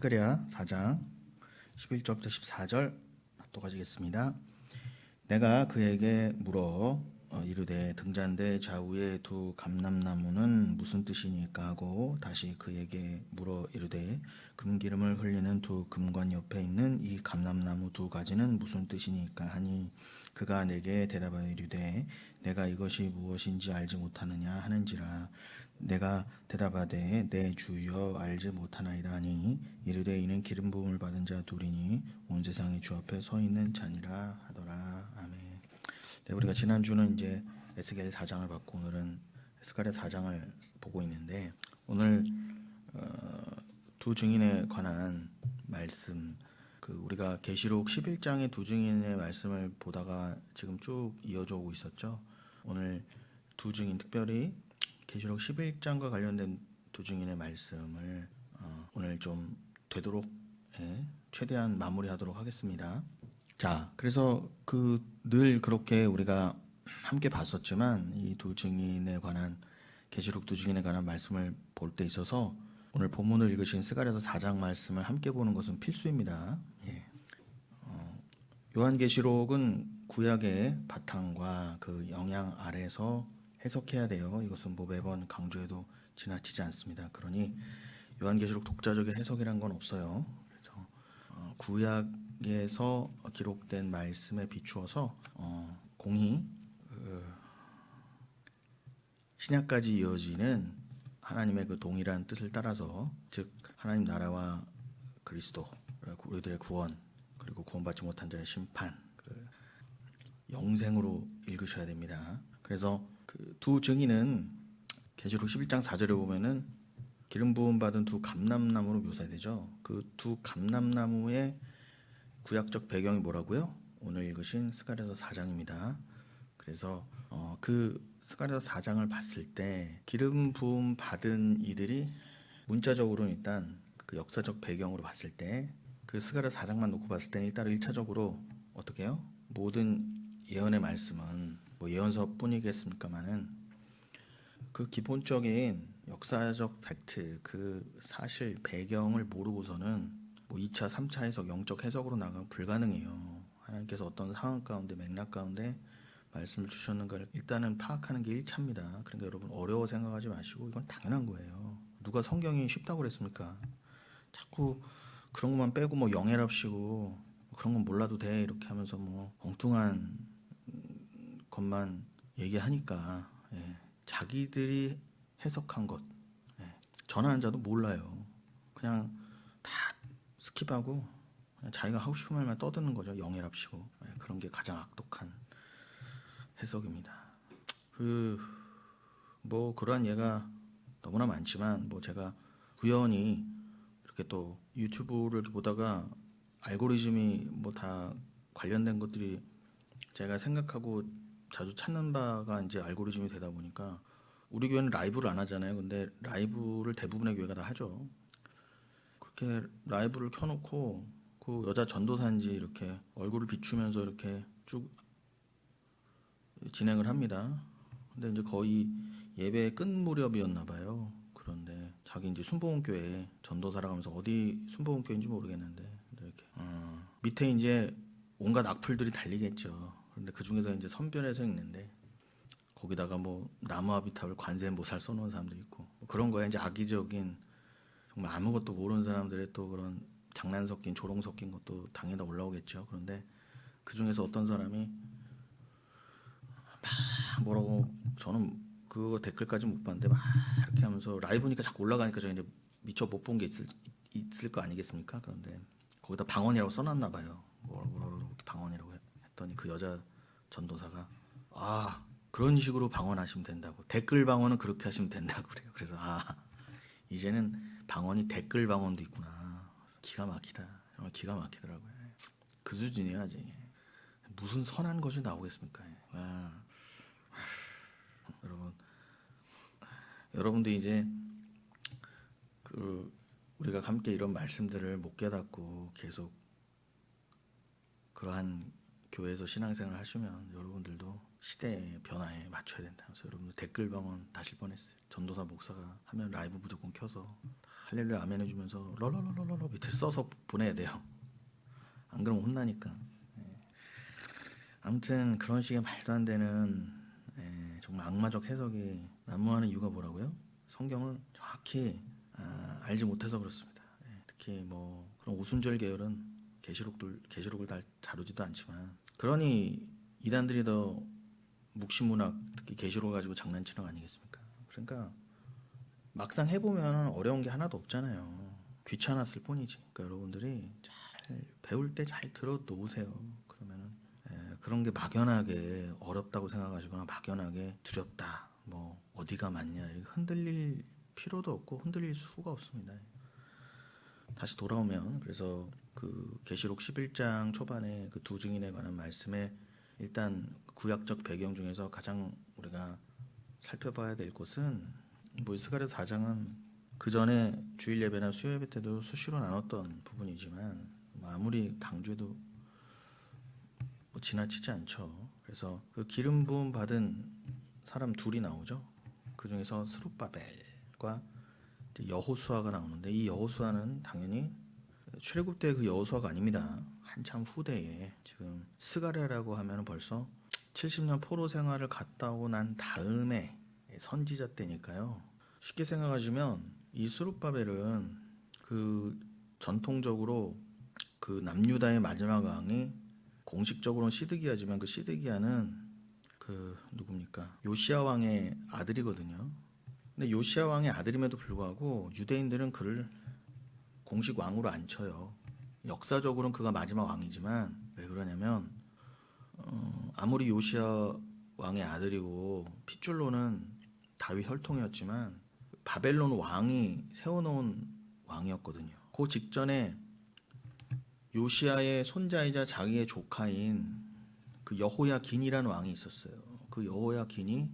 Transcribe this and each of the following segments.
스가랴 4장 11절부터 14절 또 가지겠습니다. 내가 그에게 물어 이르되 등잔대 좌우의 두 감람나무는 무슨 뜻이니까 하고 다시 그에게 물어 이르되 금기름을 흘리는 두 금관 옆에 있는 이 감람나무 두 가지는 무슨 뜻이니까 하니 그가 내게 대답하여 이르되 내가 이것이 무엇인지 알지 못하느냐 하는지라. 내가 대답하되 내 주여 알지 못하나이다 하니 이르되 이는 기름 부음을 받은 자 둘이니 온 세상이 주 앞에 서 있는 자니라 하더라. 아멘. 네, 우리가 지난주는 이제 에스겔 4장을 받고 오늘은 스가랴 4장을 보고 있는데 오늘 두 증인에 관한 말씀, 우리가 계시록 11장의 두 증인의 말씀을 보다가 지금 쭉 이어져 오고 있었죠. 오늘 두 증인, 특별히 계시록 11장과 관련된 두 증인의 말씀을 오늘 좀 되도록 최대한 마무리하도록 하겠습니다. 자, 그래서 늘 그렇게 우리가 함께 봤었지만 이 두 증인에 관한 계시록 두 증인에 관한 말씀을 볼 때 있어서 오늘 본문을 읽으신 스가랴서 4장 말씀을 함께 보는 것은 필수입니다. 요한계시록은 구약의 바탕과 그 영향 아래에서 해석해야 돼요. 이것은 뭐 매번 강조해도 지나치지 않습니다. 그러니 요한계시록 독자적인 해석이란 건 없어요. 그래서 구약에서 기록된 말씀에 비추어서 공히 신약까지 이어지는 하나님의 그 동일한 뜻을 따라서, 즉 하나님 나라와 그리스도, 우리들의 구원, 그리고 구원받지 못한 자의 심판, 영생으로 읽으셔야 됩니다. 그래서 두 증인은 계시록 11장 4절에 보면은 기름 부음 받은 두 감람나무로 묘사되죠. 그 두 감람나무의 구약적 배경이 뭐라고요? 오늘 읽으신 스가랴서 4장입니다. 그래서 그 스가랴서 4장을 봤을 때 기름 부음 받은 이들이 문자적으로는 일단 그 역사적 배경으로 봤을 때 그 스가랴서 4장만 놓고 봤을 때는 일단 1차적으로 어떻게 해요? 모든 예언의 말씀은 뭐 예언서뿐이겠습니까마는 그 기본적인 역사적 팩트, 그 사실 배경을 모르고서는 뭐 2차, 3차 해석, 영적 해석으로 나가면 불가능해요. 하나님께서 어떤 상황 가운데, 맥락 가운데 말씀을 주셨는가를 일단은 파악하는 게 1차입니다. 그러니까 여러분 어려워 생각하지 마시고 이건 당연한 거예요. 누가 성경이 쉽다고 그랬습니까? 자꾸 그런 것만 빼고 뭐 영해랍시고 그런 건 몰라도 돼 이렇게 하면서 뭐 엉뚱한 것만 얘기하니까 자기들이 해석한 것 전하는 자도 몰라요. 그냥 다 스킵하고 그냥 자기가 하고 싶은 말만 떠드는 거죠. 영해랍시고 그런 게 가장 악독한 해석입니다. 뭐 그러한 예가 너무나 많지만 뭐 제가 우연히 이렇게 또 유튜브를 보다가 알고리즘이 뭐 다 관련된 것들이 제가 생각하고 자주 찾는 바가 이제 알고리즘이 되다 보니까 우리 교회는 라이브를 안 하잖아요. 근데 라이브를 대부분의 교회가 다 하죠. 그렇게 라이브를 켜놓고 그 여자 전도사인지 이렇게 얼굴을 비추면서 이렇게 쭉 진행을 합니다. 근데 이제 거의 예배 끝 무렵이었나 봐요. 그런데 자기 이제 순복음교회 전도사라고 하면서 어디 순복음교회인지 모르겠는데 이렇게 밑에 이제 온갖 악플들이 달리겠죠. 그런데 그 중에서 이제 선별해서 읽는데 거기다가 뭐 나무아비탑을 관세음 보살 써놓은 사람도 있고 뭐 그런 거에 이제 악의적인 정말 아무것도 모르는 사람들의 또 그런 장난 섞인 조롱 섞인 것도 당연히 다 올라오겠죠. 그런데 그 중에서 어떤 사람이 막 뭐라고, 저는 그거 댓글까지 못 봤는데 막 이렇게 하면서 라이브니까 자꾸 올라가니까 저 이제 미처 못 본 게 있을 거 아니겠습니까? 그런데 거기다 방언이라고 써놨나 봐요. 뭐라고 방언이라고 했더니 그 여자 전도사가 그런 식으로 방언하시면 된다고, 댓글 방언은 그렇게 하시면 된다고 그래요. 그래서 이제는 방언이 댓글 방언도 있구나. 기가 막히다. 정말 기가 막히더라고요. 그 수준이에요. 아직 무슨 선한 것이 나오겠습니까? 여러분도 이제 우리가 함께 이런 말씀들을 못 깨닫고 계속 그러한 교회에서 신앙생활을 하시면 여러분들도 시대 변화에 맞춰야 된다. 그래서 여러분들 댓글방언 다실 뻔했어요. 전도사 목사가 하면 라이브 무조건 켜서 할렐루야 아멘 해주면서 럴럴럴럴러 밑에 써서 보내야 돼요. 안 그러면 혼나니까. 아무튼 그런 식의 말도 안 되는 정말 악마적 해석이 난무하는 이유가 뭐라고요? 성경을 정확히 알지 못해서 그렇습니다. 특히 뭐 그런 오순절 계열은 계시록을 다 다루지도 않지만, 그러니 이단들이 더 묵시문학 특히 계시록 가지고 장난치는 거 아니겠습니까? 그러니까 막상 해보면 어려운 게 하나도 없잖아요. 귀찮았을 뿐이지. 그러니까 여러분들이 잘 배울 때 잘 들어 놓으세요. 그러면은 그런 게 막연하게 어렵다고 생각하시거나 막연하게 두렵다, 뭐 어디가 맞냐 이렇게 흔들릴 필요도 없고 흔들릴 수가 없습니다. 다시 돌아오면, 그래서 그 계시록 11장 초반에 그 두 증인에 관한 말씀에 일단 구약적 배경 중에서 가장 우리가 살펴봐야 될 것은, 뭐 스가랴서 4장은 그 전에 주일 예배나 수요 예배 때도 수시로 나눴던 부분이지만 아무리 강조해도 뭐 지나치지 않죠. 그래서 그 기름 부음 받은 사람 둘이 나오죠. 그 중에서 스룹바벨과 여호수아가 나오는데, 이 여호수아는 당연히 출애굽 때 그 여호수아가 아닙니다. 한참 후대에, 지금 스가랴라고 하면 벌써 70년 포로 생활을 갔다 오고 난 다음에 선지자 때니까요. 쉽게 생각하시면 이 스룹바벨은 그 전통적으로 그 남유다의 마지막 왕이 공식적으로는 시드기야지만, 그 시드기야는 그 누굽니까? 요시야 왕의 아들이거든요. 근데 요시야 왕의 아들임에도 불구하고 유대인들은 그를 공식 왕으로 안 쳐요. 역사적으로는 그가 마지막 왕이지만, 왜 그러냐면 아무리 요시야 왕의 아들이고 핏줄로는 다윗 혈통이었지만 바벨론 왕이 세워놓은 왕이었거든요. 그 직전에 요시야의 손자이자 자기의 조카인 그 여호야긴이라는 왕이 있었어요. 그 여호야긴이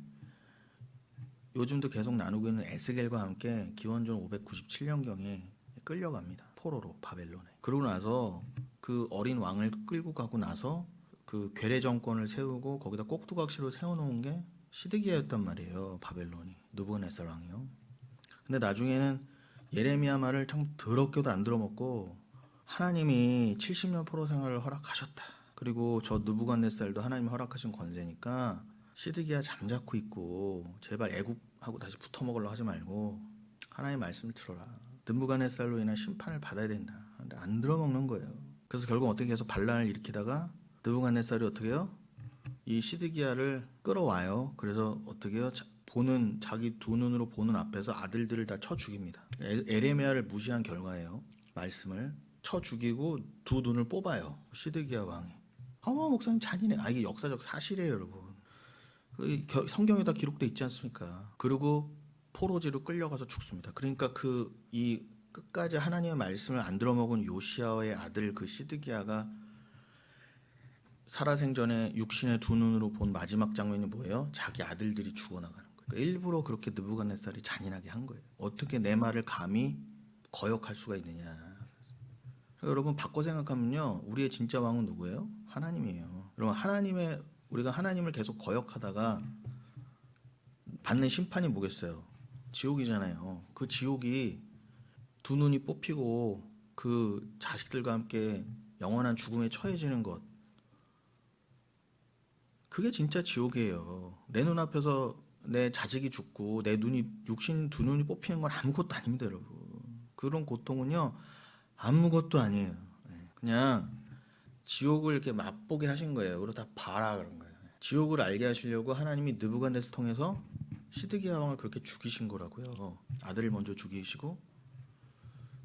요즘도 계속 나누고 있는 에스겔과 함께 기원전 597년경에 끌려갑니다. 포로로 바벨론에. 그러고 나서 그 어린 왕을 끌고 가고 나서 그 괴뢰 정권을 세우고 거기다 꼭두각시로 세워놓은 게 시드기야였단 말이에요. 바벨론이, 느부갓네살 왕이요. 근데 나중에는 예레미야 말을 참 더럽게도 안 들어먹고 하나님이 70년 포로 생활을 허락하셨다. 그리고 저 느부갓네살도 하나님이 허락하신 권세니까 시드기야 잠자코 있고 제발 애국하고 다시 붙어먹으려고 하지 말고 하나님의 말씀을 들어라. 느부갓네살로 인한 심판을 받아야 된다. 근데 안 들어먹는 거예요. 그래서 결국 어떻게 해서 반란을 일으키다가 느부갓네살이 어떻게 해요? 이 시드기야를 끌어와요. 그래서 어떻게 해요? 자기 두 눈으로 보는 앞에서 아들들을 다 쳐 죽입니다. 에레미야를 무시한 결과예요. 말씀을 쳐 죽이고 두 눈을 뽑아요. 시드기야 왕이. 목사님 잔인해. 이게 역사적 사실이에요, 여러분. 성경에 다 기록돼 있지 않습니까? 그리고 포로지로 끌려가서 죽습니다. 그러니까 이 끝까지 하나님의 말씀을 안 들어먹은 요시야의 아들 그 시드기야가 살아생전에 육신의 두 눈으로 본 마지막 장면이 뭐예요? 자기 아들들이 죽어나가는 거예요. 그러니까 일부러 그렇게 느부갓네살이 잔인하게 한 거예요. 어떻게 내 말을 감히 거역할 수가 있느냐. 여러분 바꿔 생각하면요, 우리의 진짜 왕은 누구예요? 하나님이에요. 여러분 우리가 하나님을 계속 거역하다가 받는 심판이 뭐겠어요? 지옥이잖아요. 그 지옥이 두 눈이 뽑히고 그 자식들과 함께 영원한 죽음에 처해지는 것, 그게 진짜 지옥이에요. 내 눈앞에서 내 자식이 죽고 내 육신 두 눈이 뽑히는 건 아무것도 아닙니다, 여러분. 그런 고통은요 아무것도 아니에요. 그냥 지옥을 이렇게 맛보게 하신 거예요. 그리고 다 봐라 그런 거예요. 지옥을 알게 하시려고 하나님이 느부갓네살 통해서 시드기야 왕을 그렇게 죽이신 거라고요. 아들을 먼저 죽이시고.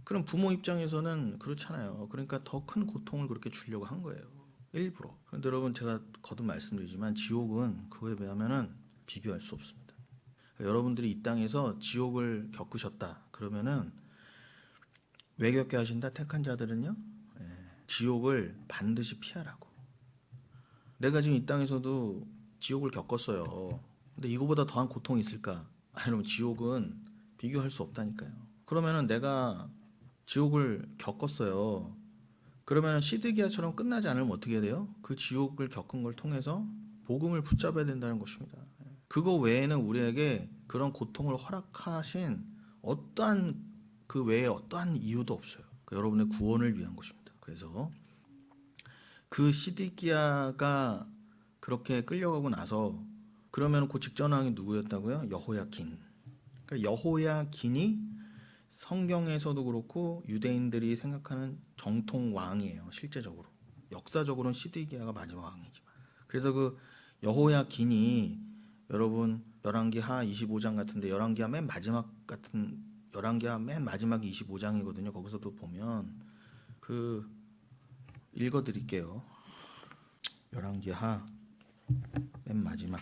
그럼 부모 입장에서는 그렇잖아요. 그러니까 더 큰 고통을 그렇게 주려고 한 거예요. 일부러. 그런데 여러분, 제가 거듭 말씀드리지만 지옥은 그거에 비하면은 비교할 수 없습니다. 여러분들이 이 땅에서 지옥을 겪으셨다 그러면은 왜 겪게 하신다? 택한 자들은요, 지옥을 반드시 피하라고. 내가 지금 이 땅에서도 지옥을 겪었어요. 근데 이거보다 더한 고통이 있을까? 여러분, 지옥은 비교할 수 없다니까요. 그러면은 내가 지옥을 겪었어요. 그러면 시드기야처럼 끝나지 않으면 어떻게 해야 돼요? 그 지옥을 겪은 걸 통해서 복음을 붙잡아야 된다는 것입니다. 그거 외에는 우리에게 그런 고통을 허락하신 어떠한 그 외에 어떠한 이유도 없어요. 여러분의 구원을 위한 것입니다. 그래서 그 시드기야가 그렇게 끌려가고 나서 그러면 그 직전 왕이 누구였다고요? 여호야긴. 그러니까 여호야긴이 성경에서도 그렇고 유대인들이 생각하는 정통 왕이에요. 실제적으로. 역사적으로는 시드기야가 마지막 왕이지만. 그래서 그 여호야긴이 여러분 열왕기하 25장 같은데 열왕기하 맨 마지막이 25장이거든요. 거기서도 보면 그 읽어드릴게요. 열왕기하 맨 마지막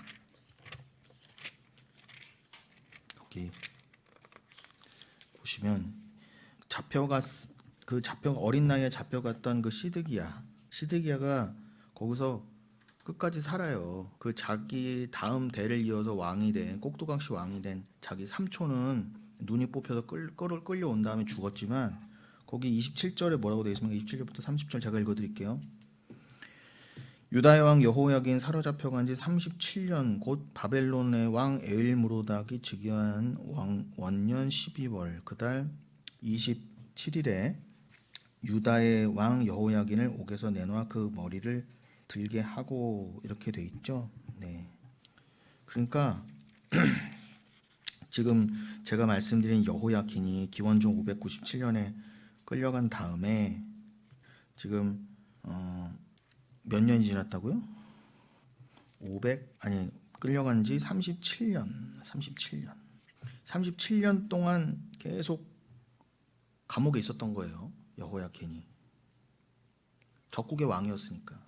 거기 보시면 어린 나이에 잡혀갔던 그 시드기야가 거기서 끝까지 살아요. 그 자기 다음 대를 이어서 왕이 된 꼭두각시 왕이 된 자기 삼촌은 눈이 뽑혀서 끌려온 다음에 죽었지만 거기 27절에 뭐라고 되어 있습니까? 27절부터 30절 제가 읽어드릴게요. 유다의 왕 여호야긴 사로잡혀간 지 37년 곧 바벨론의 왕 에일므로닥이 즉위한 원년 12월 그달 27일에 유다의 왕 여호야긴을 옥에서 내놓아 그 머리를 들게 하고 이렇게 돼 있죠. 네. 그러니까 지금 제가 말씀드린 여호야긴이 기원전 597년에 끌려간 다음에 지금 몇 년이 지났다고요? 끌려간 지 37년 동안 계속 감옥에 있었던 거예요. 여호야긴이 적국의 왕이었으니까.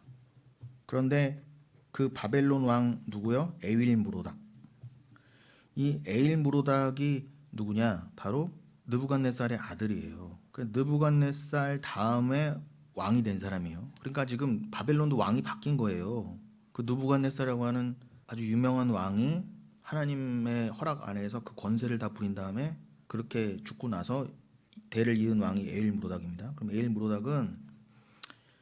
그런데 그 바벨론 왕 누구요? 에윌무로닥. 이 에윌무로닥이 누구냐? 바로 느부갓네살의 아들이에요. 그 느부갓네살 다음에 왕이 된 사람이에요. 그러니까 지금 바벨론도 왕이 바뀐 거예요. 그 느부갓네살이라고 하는 아주 유명한 왕이 하나님의 허락 안에서 그 권세를 다 부린 다음에 그렇게 죽고 나서 대를 이은 왕이 에일므로닥입니다. 그럼 에일므로닥은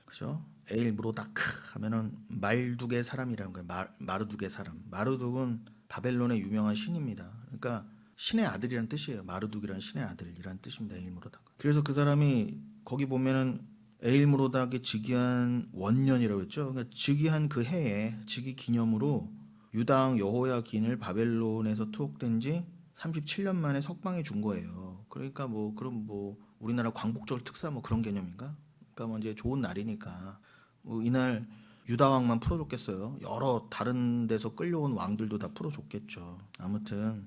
그죠? 에일므로닥 하면은 말둑의 사람이라는 거예요. 마르둑의 사람. 마르둑은 바벨론의 유명한 신입니다. 그러니까 신의 아들이라는 뜻이에요. 마르둑이라는 신의 아들이라는 뜻입니다. 에일므로닥. 그래서 그 사람이 거기 보면은 에일므로닥이 즉위한 원년이라고 했죠. 그러니까 즉위한 그 해에 즉위 기념으로 유다 왕 여호야긴을 바벨론에서 투옥된 지 37년 만에 석방해 준 거예요. 그러니까 그럼 우리나라 광복절 특사 그런 개념인가? 그러니까 이제 좋은 날이니까 이날 유다 왕만 풀어줬겠어요. 여러 다른 데서 끌려온 왕들도 다 풀어줬겠죠. 아무튼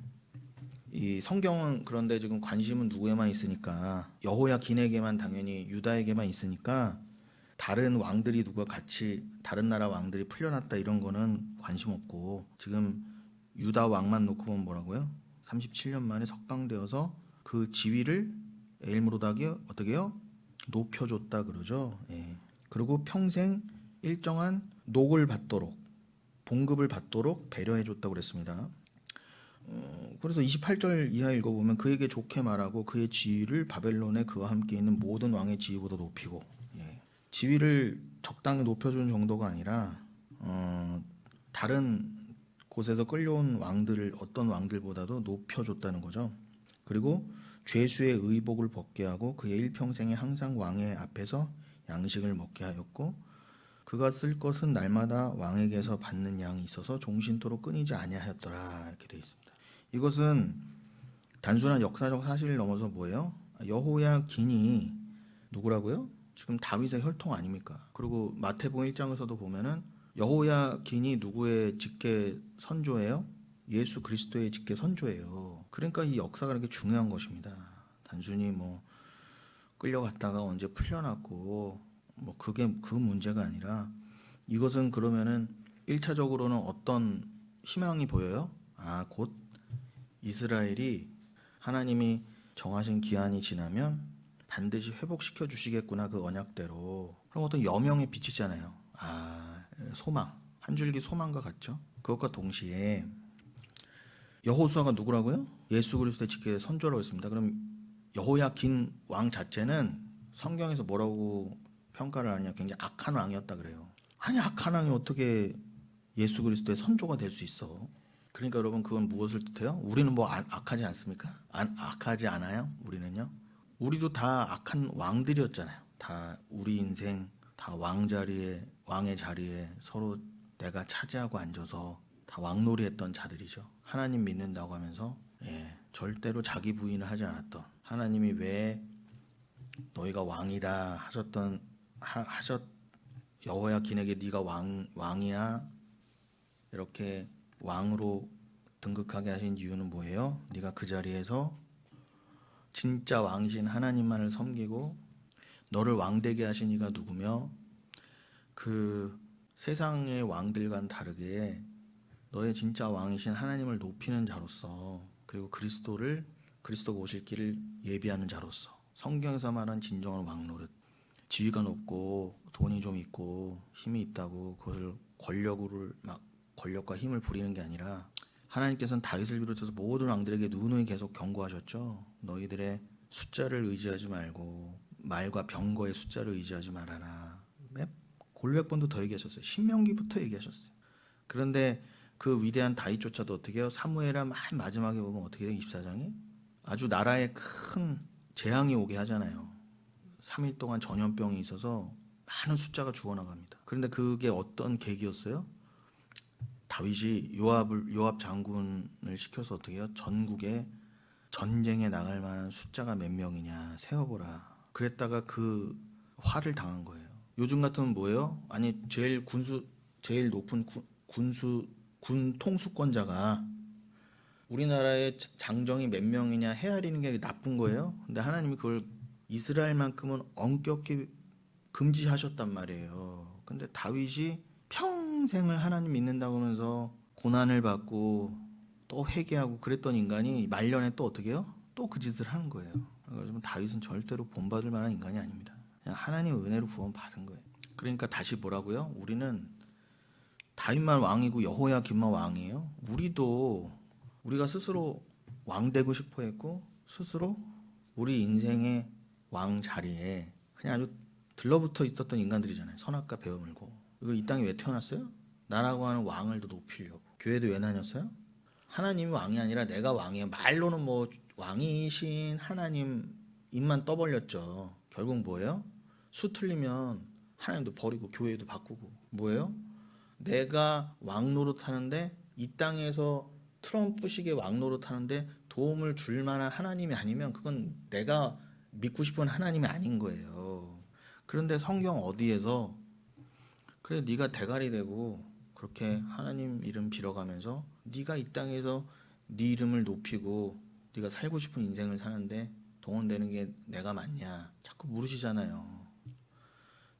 이 성경은 그런데 지금 관심은 누구에만 있으니까 여호야긴에게만 당연히 유다에게만 있으니까 다른 왕들이 누가 같이 다른 나라 왕들이 풀려났다 이런 거는 관심 없고 지금 유다 왕만 놓고 보면 뭐라고요? 37년 만에 석방되어서 그 지위를 에일므로닥이 어떻게 해요? 높여줬다 그러죠. 예. 그리고 평생 일정한 녹을 받도록 봉급을 받도록 배려해줬다고 그랬습니다. 그래서 28절 이하 읽어보면 그에게 좋게 말하고 그의 지위를 바벨론에 그와 함께 있는 모든 왕의 지위보다 높이고 지위를 적당히 높여준 정도가 아니라 다른 곳에서 끌려온 왕들을 어떤 왕들보다도 높여줬다는 거죠. 그리고 죄수의 의복을 벗게 하고 그의 일평생에 항상 왕의 앞에서 양식을 먹게 하였고 그가 쓸 것은 날마다 왕에게서 받는 양이 있어서 종신토록 끊이지 아니하였더라 이렇게 되어 있습니다. 이것은 단순한 역사적 사실을 넘어서 뭐예요? 여호야긴이 누구라고요? 지금 다윗의 혈통 아닙니까? 그리고 마태복음 1장에서도 보면은 여호야긴이 누구의 직계 선조예요? 예수 그리스도의 직계 선조예요. 그러니까 이 역사가 이렇게 중요한 것입니다. 단순히 끌려갔다가 언제 풀려났고 그게 그 문제가 아니라 이것은 그러면은 1차적으로는 어떤 희망이 보여요? 곧 이스라엘이 하나님이 정하신 기한이 지나면 반드시 회복시켜 주시겠구나 그 언약대로. 그럼 어떤 여명의 빛이잖아요. 소망, 한 줄기 소망과 같죠. 그것과 동시에 여호수아가 누구라고요? 예수 그리스도의 직계 선조라고 했습니다. 그럼 여호야긴 왕 자체는 성경에서 뭐라고 평가를 하냐? 굉장히 악한 왕이었다 그래요. 아니 악한 왕이 어떻게 예수 그리스도의 선조가 될 수 있어. 그러니까 여러분 그건 무엇을 뜻해요? 우리는 뭐 악하지 않습니까? 악하지 않아요? 우리는요? 우리도 다 악한 왕들이었잖아요. 다 우리 인생 다 왕의 자리에 서로 내가 차지하고 앉아서 다 왕놀이했던 자들이죠. 하나님 믿는다고 하면서 절대로 자기 부인을 하지 않았던, 하나님이 왜 너희가 왕이다 하셨 여호야긴에게 네가 왕이야 이렇게 왕으로 등극하게 하신 이유는 뭐예요? 네가 그 자리에서 진짜 왕이신 하나님만을 섬기고 너를 왕되게 하신 이가 누구며 그 세상의 왕들과는 다르게 너의 진짜 왕이신 하나님을 높이는 자로서, 그리고 그리스도가 오실 길을 예비하는 자로서, 성경에서 말한 진정한 왕노릇, 지위가 높고 돈이 좀 있고 힘이 있다고 그것을 권력과 힘을 부리는 게 아니라, 하나님께서는 다윗을 비롯해서 모든 왕들에게 누누이 계속 경고하셨죠. 너희들의 숫자를 의지하지 말고 말과 병거의 숫자를 의지하지 말아라. 골백 번도 더 얘기하셨어요. 신명기부터 얘기하셨어요. 그런데 그 위대한 다윗조차도 어떻게 해요? 사무엘하 맨 마지막에 보면 어떻게 돼요? 24장이 아주 나라에 큰 재앙이 오게 하잖아요. 3일 동안 전염병이 있어서 많은 숫자가 죽어나갑니다. 그런데 그게 어떤 계기였어요? 다윗이 요압 장군을 시켜서 어떻게 해요? 전국에 전쟁에 나갈 만한 숫자가 몇 명이냐 세어보라. 그랬다가 그 화를 당한 거예요. 요즘 같으면 뭐예요? 아니 제일 높은 군 통수권자가 우리나라의 장정이 몇 명이냐 헤아리는 게 나쁜 거예요. 근데 하나님이 그걸 이스라엘만큼은 엄격히 금지하셨단 말이에요. 근데 다윗이 평생을 하나님 믿는다고 하면서 고난을 받고 또 회개하고 그랬던 인간이 말년에 또 어떻게 해요? 또 그 짓을 하는 거예요. 그래서 다윗은 절대로 본받을 만한 인간이 아닙니다. 그냥 하나님의 은혜로 구원받은 거예요. 그러니까 다시 뭐라고요? 우리는 다윗만 왕이고 여호야김만 왕이에요. 우리가 스스로 왕 되고 싶어 했고, 스스로 우리 인생의 왕 자리에 그냥 아주 들러붙어 있었던 인간들이잖아요. 선악과 배어물고. 이걸 이 땅에 왜 태어났어요? 나라고 하는 왕을 더 높이려고. 교회도 왜 다녔어요? 하나님이 왕이 아니라 내가 왕이에요. 말로는 뭐 왕이신 하나님 입만 떠벌렸죠. 결국 뭐예요? 수 틀리면 하나님도 버리고 교회도 바꾸고. 뭐예요? 내가 왕 노릇하는데, 이 땅에서 트럼프식의 왕 노릇하는데 도움을 줄 만한 하나님이 아니면 그건 내가 믿고 싶은 하나님이 아닌 거예요. 그런데 성경 어디에서 그래 네가 대가리 되고 그렇게 하나님 이름 빌어가면서 네가 이 땅에서 네 이름을 높이고 네가 살고 싶은 인생을 사는데 동원되는 게 내가 맞냐 자꾸 물으시잖아요.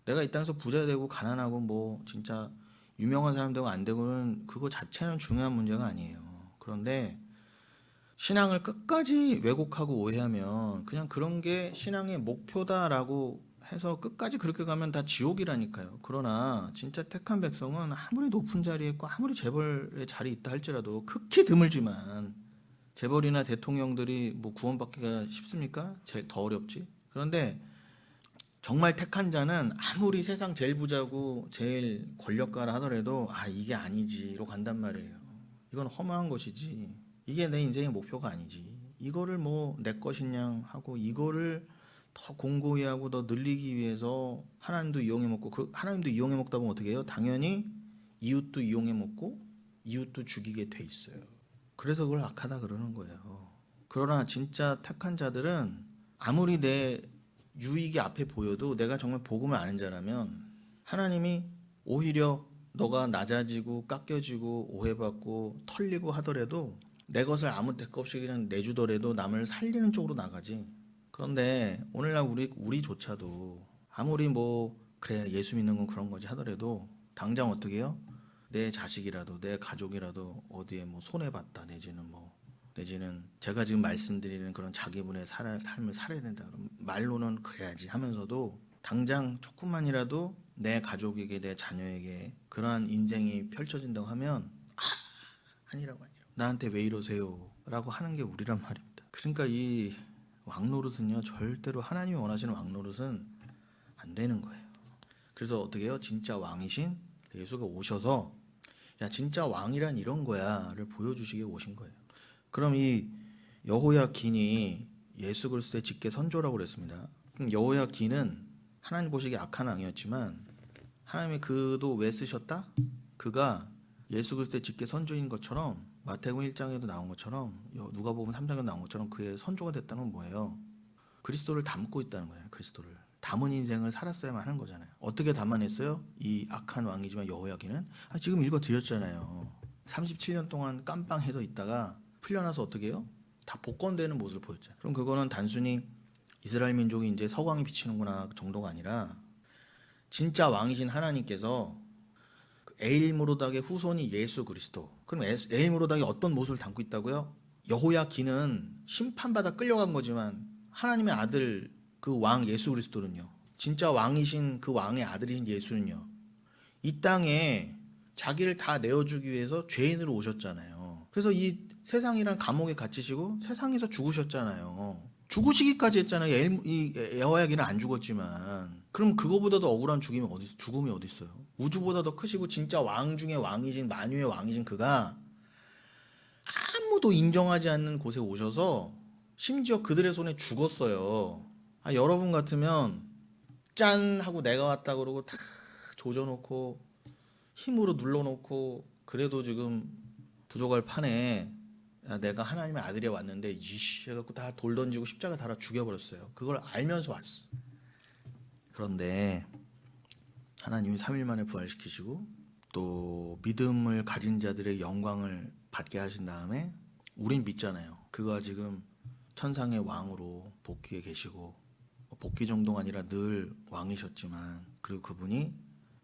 내가 이 땅에서 부자 되고 가난하고 뭐 진짜 유명한 사람 되고 안 되고는 그거 자체는 중요한 문제가 아니에요. 그런데 신앙을 끝까지 왜곡하고 오해하면 그냥 그런 게 신앙의 목표다라고 해서 끝까지 그렇게 가면 다 지옥이라니까요. 그러나 진짜 택한 백성은 아무리 높은 자리에 있고 아무리 재벌의 자리에 있다 할지라도 극히 드물지만, 재벌이나 대통령들이 뭐 구원받기가 쉽습니까? 더 어렵지. 그런데 정말 택한 자는 아무리 세상 제일 부자고 제일 권력가라 하더라도 이게 아니지로 간단 말이에요. 이건 허무한 것이지 이게 내 인생의 목표가 아니지. 이거를 뭐 내 것이냐 하고 이거를 더 공고히 하고 더 늘리기 위해서 하나님도 이용해 먹고, 하나님도 이용해 먹다 보면 어떻게 해요? 당연히 이웃도 이용해 먹고 이웃도 죽이게 돼 있어요. 그래서 그걸 악하다 그러는 거예요. 그러나 진짜 택한 자들은 아무리 내 유익이 앞에 보여도 내가 정말 복음을 아는 자라면 하나님이 오히려 너가 낮아지고 깎여지고 오해받고 털리고 하더라도 내 것을 아무 대가 없이 그냥 내주더라도 남을 살리는 쪽으로 나가지. 그런데 오늘날 우리조차도 아무리 뭐 그래 예수 믿는 건 그런 거지 하더라도 당장 어떻게 해요? 내 자식이라도 내 가족이라도 어디에 뭐 손해봤다 내지는 제가 지금 말씀드리는 그런 자기분의 삶을 살아야 된다. 말로는 그래야지 하면서도 당장 조금만이라도 내 가족에게 내 자녀에게 그러한 인생이 펼쳐진다고 하면 아니라고 나한테 왜 이러세요? 라고 하는 게 우리란 말입니다. 그러니까 이 왕노릇은요 절대로 하나님이 원하시는 왕노릇은 안 되는 거예요. 그래서 어떻게 해요? 진짜 왕이신 예수가 오셔서 야 진짜 왕이란 이런 거야를 보여주시게 오신 거예요. 그럼 이 여호야긴이 예수 그리스도의 직계 선조라고 그랬습니다. 그럼 여호야긴은 하나님 보시기에 악한 왕이었지만 하나님이 그도 왜 쓰셨다? 그가 예수 그리스도의 직계 선조인 것처럼 마태복음 1장에도 나온 것처럼 누가복음 3장에도 나온 것처럼 그의 선조가 됐다는 건 뭐예요? 그리스도를 담고 있다는 거예요. 그리스도를 담은 인생을 살았어야만 하는 거잖아요. 어떻게 담아냈어요? 이 악한 왕이지만 여호야긴은 지금 읽어드렸잖아요. 37년 동안 깜빵해서 있다가 풀려나서 어떻게 해요? 다 복권되는 모습을 보였잖아요. 그럼 그거는 단순히 이스라엘 민족이 이제 서광이 비치는구나 정도가 아니라 진짜 왕이신 하나님께서 에일므로닥의 후손이 예수 그리스도. 그럼 에일므로닥이 어떤 모습을 담고 있다고요? 여호야긴은 심판받아 끌려간 거지만 하나님의 아들 그 왕 예수 그리스도는요. 진짜 왕이신 그 왕의 아들이신 예수는요. 이 땅에 자기를 다 내어주기 위해서 죄인으로 오셨잖아요. 그래서 이 세상이란 감옥에 갇히시고 세상에서 죽으셨잖아요. 죽으시기까지 했잖아요. 이 여호야긴은 안 죽었지만. 그럼 그거보다도 억울한 죽음이 어디 있어요? 우주보다 더 크시고 진짜 왕 중에 왕이신 만유의 왕이신 그가 아무도 인정하지 않는 곳에 오셔서 심지어 그들의 손에 죽었어요. 여러분 같으면 짠 하고 내가 왔다 그러고 다 조져놓고 힘으로 눌러놓고 그래도 지금 부족할 판에 내가 하나님의 아들이 왔는데 이씨 해갖고 다 돌 던지고 십자가 달아 죽여버렸어요. 그걸 알면서 왔어. 그런데 하나님이 3일 만에 부활시키시고 또 믿음을 가진 자들의 영광을 받게 하신 다음에 우린 믿잖아요. 그가 지금 천상의 왕으로 복귀에 계시고 복귀 정도가 아니라 늘 왕이셨지만 그리고 그분이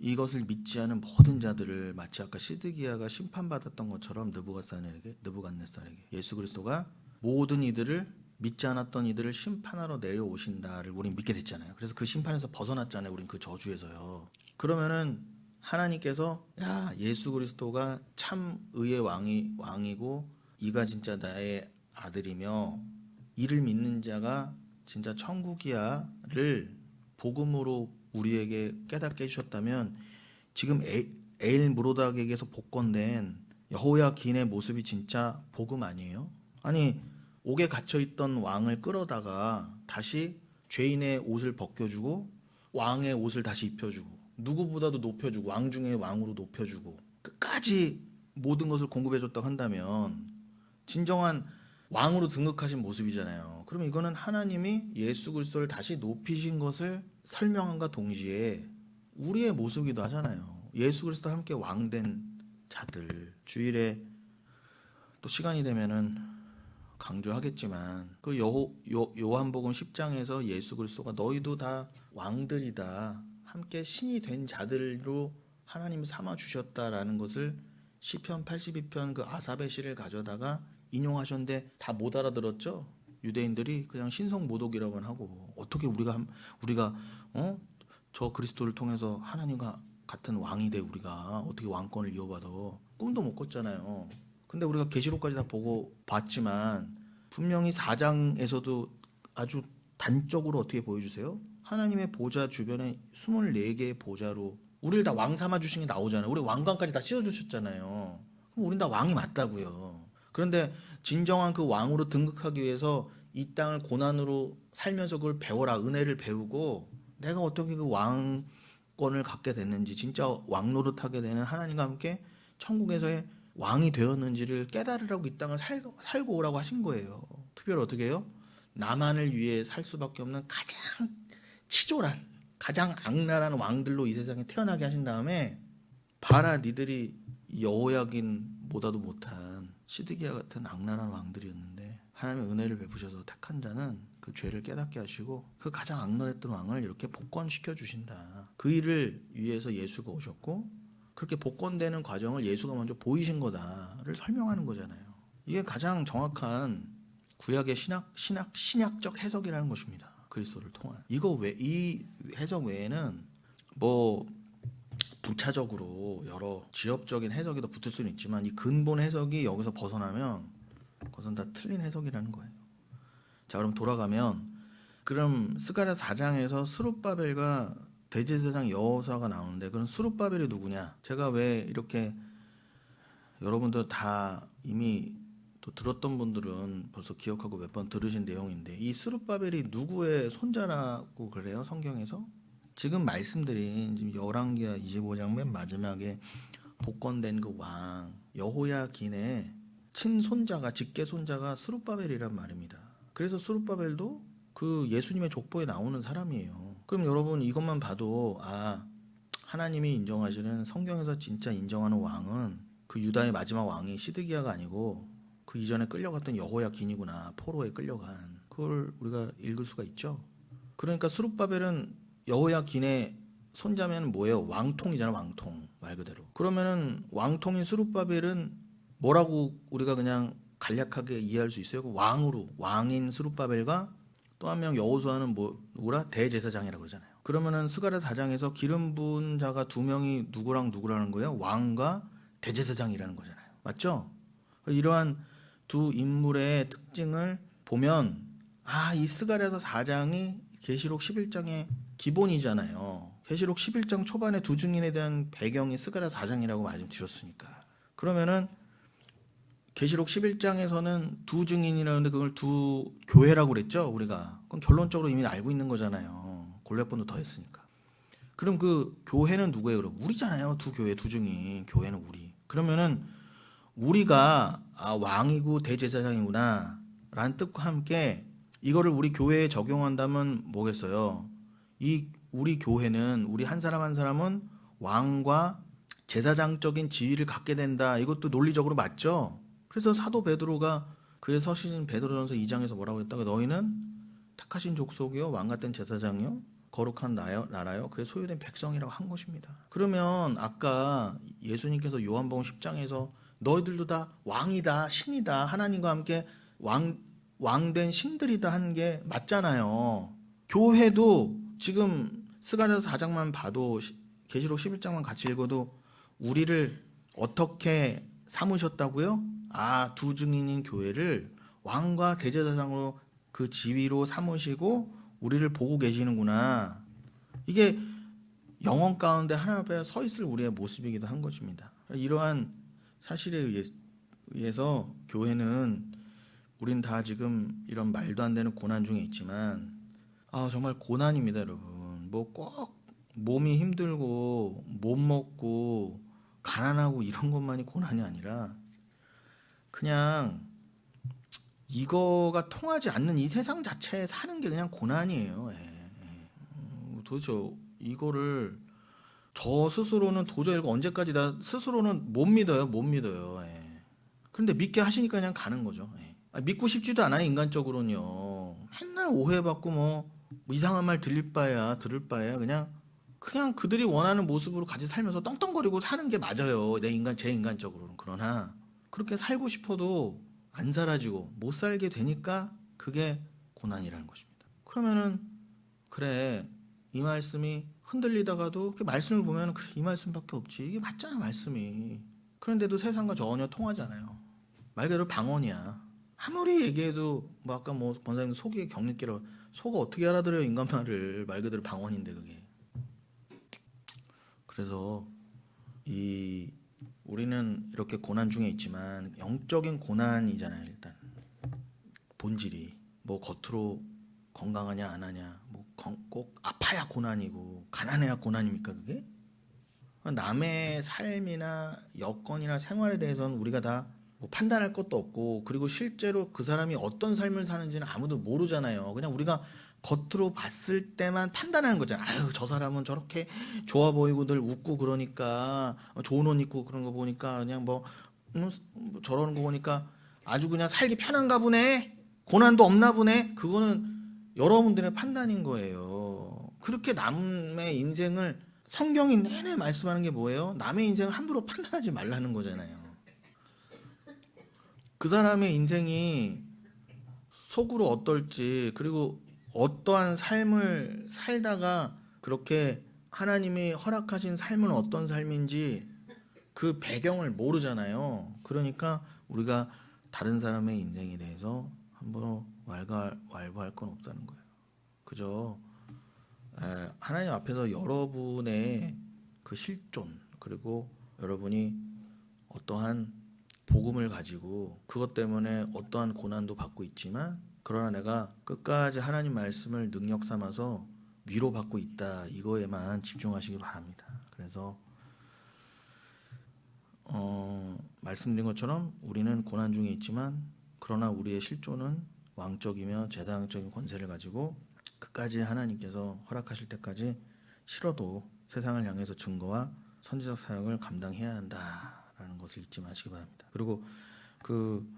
이것을 믿지 않은 모든 자들을 마치 아까 시드기야가 심판받았던 것처럼 느부갓네살에게 예수 그리스도가 모든 이들을 믿지 않았던 이들을 심판하러 내려오신다를 우린 믿게 됐잖아요. 그래서 그 심판에서 벗어났잖아요. 우린 그 저주에서요. 그러면은 하나님께서 예수 그리스도가 참 의의 왕이고 이가 진짜 나의 아들이며 이를 믿는 자가 진짜 천국이야를 복음으로 우리에게 깨닫게 해주셨다면 지금 에일므로닥에게서 복권된 여호야긴의 모습이 진짜 복음 아니에요? 아니 옥에 갇혀있던 왕을 끌어다가 다시 죄인의 옷을 벗겨주고 왕의 옷을 다시 입혀주고 누구보다도 높여주고 왕 중에 왕으로 높여주고 끝까지 모든 것을 공급해줬다고 한다면 진정한 왕으로 등극하신 모습이잖아요. 그럼 이거는 하나님이 예수 그리스도를 다시 높이신 것을 설명함과 동시에 우리의 모습이기도 하잖아요. 예수 그리스도와 함께 왕된 자들 주일에 또 시간이 되면은 강조하겠지만 그 요한복음 10장에서 예수 그리스도가 너희도 다 왕들이다 함께 신이 된 자들로 하나님이 삼아 주셨다라는 것을 시편 82편 그 아삽의 시를 가져다가 인용하셨는데 다 못 알아들었죠. 유대인들이 그냥 신성모독이라고만 하고 어떻게 우리가 저 그리스도를 통해서 하나님과 같은 왕이 돼 우리가 어떻게 왕권을 이어받아 꿈도 못 꿨잖아요. 근데 우리가 계시록까지 다 보고 봤지만 분명히 4장에서도 아주 단적으로 어떻게 보여주세요? 하나님의 보좌 주변에 24개의 보좌로 우리를 다 왕 삼아 주신 게 나오잖아요. 우리 왕관까지 다 씌워주셨잖아요. 그럼 우린 다 왕이 맞다고요. 그런데 진정한 그 왕으로 등극하기 위해서 이 땅을 고난으로 살면서 그걸 배워라. 은혜를 배우고 내가 어떻게 그 왕권을 갖게 됐는지 진짜 왕노릇하게 되는 하나님과 함께 천국에서의 왕이 되었는지를 깨달으라고 이 땅을 살고 오라고 하신 거예요. 특별히 어떻게 해요? 나만을 위해 살 수밖에 없는 가장 치졸한 가장 악랄한 왕들로 이 세상에 태어나게 하신 다음에 봐라 니들이 여호야긴보다도 못한 시드기야 같은 악랄한 왕들이었는데 하나님의 은혜를 베푸셔서 택한 자는 그 죄를 깨닫게 하시고 그 가장 악랄했던 왕을 이렇게 복권시켜 주신다. 그 일을 위해서 예수가 오셨고 그렇게 복권되는 과정을 예수가 먼저 보이신 거다를 설명하는 거잖아요. 이게 가장 정확한 구약의 신약적 해석이라는 것입니다. 그리스도를 통한 이 해석 외에는 뭐 부차적으로 여러 지엽적인 해석이 더 붙을 수는 있지만 이 근본 해석이 여기서 벗어나면 그것은 다 틀린 해석이라는 거예요. 자 그럼 돌아가면 그럼 스가랴 4장에서 스룹바벨과 대제사장 여호수아가 나오는데 그럼 스룹바벨이 누구냐? 제가 왜 이렇게 여러분들 다 이미 또 들었던 분들은 벌써 기억하고 몇 번 들으신 내용인데, 이 스룹바벨이 누구의 손자라고 그래요? 성경에서? 지금 말씀드린 지금 열왕기하 25장 맨 마지막에 복권된 그 왕 여호야긴의 친손자가, 직계 손자가 스룹바벨이란 말입니다. 그래서 스룹바벨도 그 예수님의 족보에 나오는 사람이에요. 그럼 여러분 이것만 봐도 하나님이 인정하시는, 성경에서 진짜 인정하는 왕은 그 유다의 마지막 왕이 시드기야가 아니고 그 이전에 끌려갔던 여호야긴이구나. 포로에 끌려간. 그걸 우리가 읽을 수가 있죠. 그러니까 스룹바벨은 여호야긴의 손자면 뭐예요? 왕통이잖아, 왕통. 말 그대로. 그러면은 왕통인 스룹바벨은 뭐라고 우리가 그냥 간략하게 이해할 수 있어요? 왕인 스룹바벨과 또 한 명 여호수아는 누구라? 대제사장이라고 그러잖아요. 그러면은 스가랴 4장에서 기름 부은 자가 두 명이 누구랑 누구라는 거예요? 왕과 대제사장이라는 거잖아요. 맞죠? 이러한 두 인물의 특징을 보면 이 스가랴서 4장이 계시록 11장의 기본이잖아요. 계시록 11장 초반에 두 증인에 대한 배경이 스가랴 4장이라고 말씀드렸으니까. 그러면은 계시록 11장에서는 두 증인이라는데 그걸 두 교회라고 그랬죠, 우리가. 그럼 결론적으로 이미 알고 있는 거잖아요. 골몇 번도 더 했으니까. 그럼 그 교회는 누구예요? 그럼 우리잖아요. 두 교회, 두 증인. 교회는 우리. 그러면은 우리가 왕이고 대제사장이구나 라는 뜻과 함께 이거를 우리 교회에 적용한다면 뭐겠어요? 우리 교회는, 우리 한 사람 한 사람은 왕과 제사장적인 지위를 갖게 된다. 이것도 논리적으로 맞죠? 그래서 사도 베드로가 그의 서신 베드로전서 2장에서 뭐라고 했다고? 너희는 택하신 족속이요, 왕 같은 제사장이요, 거룩한 나라요, 그의 소유된 백성이라고 한 것입니다. 그러면 아까 예수님께서 요한복음 10장에서 너희들도 다 왕이다, 신이다, 하나님과 함께 왕된 신들이다 한 게 맞잖아요. 교회도 지금 스가랴서 4장만 봐도, 계시록 11장만 같이 읽어도 우리를 어떻게 삼으셨다고요? 두 증인인 교회를 왕과 대제사장으로 그 지위로 삼으시고 우리를 보고 계시는구나. 이게 영혼 가운데 하나님 앞에 서 있을 우리의 모습이기도 한 것입니다. 이러한 사실에 의해서 교회는, 우린 다 지금 이런 말도 안 되는 고난 중에 있지만 정말 고난입니다, 여러분. 뭐 꼭 몸이 힘들고 못 먹고 가난하고 이런 것만이 고난이 아니라 그냥 이거가 통하지 않는 이 세상 자체에 사는 게 그냥 고난이에요. 도대체 이거를 저 스스로는 도저히 이거 언제까지 나 스스로는 못 믿어요. 그런데 믿게 하시니까 그냥 가는 거죠. 믿고 싶지도 않아요, 인간적으로는요. 맨날 오해받고 뭐 이상한 말 들을 바에야 그냥 그들이 원하는 모습으로 같이 살면서 떵떵거리고 사는 게 맞아요. 제 인간적으로는. 그러나 그렇게 살고 싶어도 안 살아지고 못 살게 되니까 그게 고난이라는 것입니다. 그러면은 그래, 이 말씀이 흔들리다가도 그 말씀을 보면 그래, 이 말씀밖에 없지. 이게 맞잖아, 말씀이. 그런데도 세상과 전혀 통하지 않아요. 말 그대로 방언이야. 아무리 얘기해도 아까 권사님 속이 경릿기로, 속을 어떻게 알아들어요, 인간 말을. 말 그대로 방언인데 그게. 그래서 우리는 이렇게 고난 중에 있지만 영적인 고난이잖아요. 일단 본질이 겉으로 건강하냐 안 하냐, 꼭 아파야 고난이고 가난해야 고난입니까 그게? 남의 삶이나 여건이나 생활에 대해서는 우리가 다 판단할 것도 없고, 그리고 실제로 그 사람이 어떤 삶을 사는지는 아무도 모르잖아요. 그냥 우리가 겉으로 봤을 때만 판단하는 거잖아요. 저 사람은 저렇게 좋아 보이고 늘 웃고 그러니까, 좋은 옷 입고 그런 거 보니까 그냥 저러는 거 보니까 아주 그냥 살기 편한가 보네, 고난도 없나 보네. 그거는 여러분들의 판단인 거예요. 그렇게 남의 인생을, 성경이 내내 말씀하는 게 뭐예요? 남의 인생을 함부로 판단하지 말라는 거잖아요. 그 사람의 인생이 속으로 어떨지, 그리고 어떠한 삶을 살다가 그렇게 하나님이 허락하신 삶은 어떤 삶인지 그 배경을 모르잖아요. 그러니까 우리가 다른 사람의 인생에 대해서 함부로 왈가왈부할 건 없다는 거예요. 그저 하나님 앞에서 여러분의 그 실존, 그리고 여러분이 어떠한 복음을 가지고 그것 때문에 어떠한 고난도 받고 있지만 그러나 내가 끝까지 하나님 말씀을 능력 삼아서 위로받고 있다, 이거에만 집중하시기 바랍니다. 그래서 말씀드린 것처럼 우리는 고난 중에 있지만 그러나 우리의 실존은 왕적이며 제사장적인 권세를 가지고 끝까지 하나님께서 허락하실 때까지 싫어도 세상을 향해서 증거와 선지적 사역을 감당해야 한다라는 것을 잊지 마시기 바랍니다. 그리고 그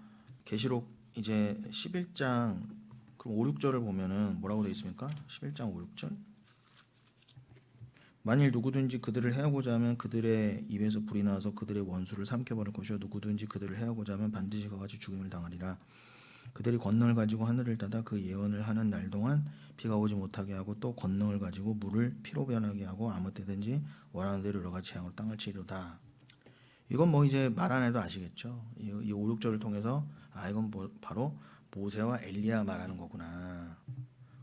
계시록 이제 11장 그럼 5, 6절을 보면은 뭐라고 되어 있습니까? 11장 5, 6절. 만일 누구든지 그들을 해하고자 하면 그들의 입에서 불이 나와서 그들의 원수를 삼켜버릴 것이요 누구든지 그들을 해하고자 하면 반드시 그같이 죽임을 당하리라. 그들이 권능을 가지고 하늘을 닫아 그 예언을 하는 날 동안 비가 오지 못하게 하고 또 권능을 가지고 물을 피로 변하게 하고 아무 때든지 원하는 대로 여러 가지 재앙으로 땅을 치리로다. 이건 뭐 이제 말 안 해도 아시겠죠. 이 5, 6절을 통해서 이건 바로 모세와 엘리야 말하는 거구나.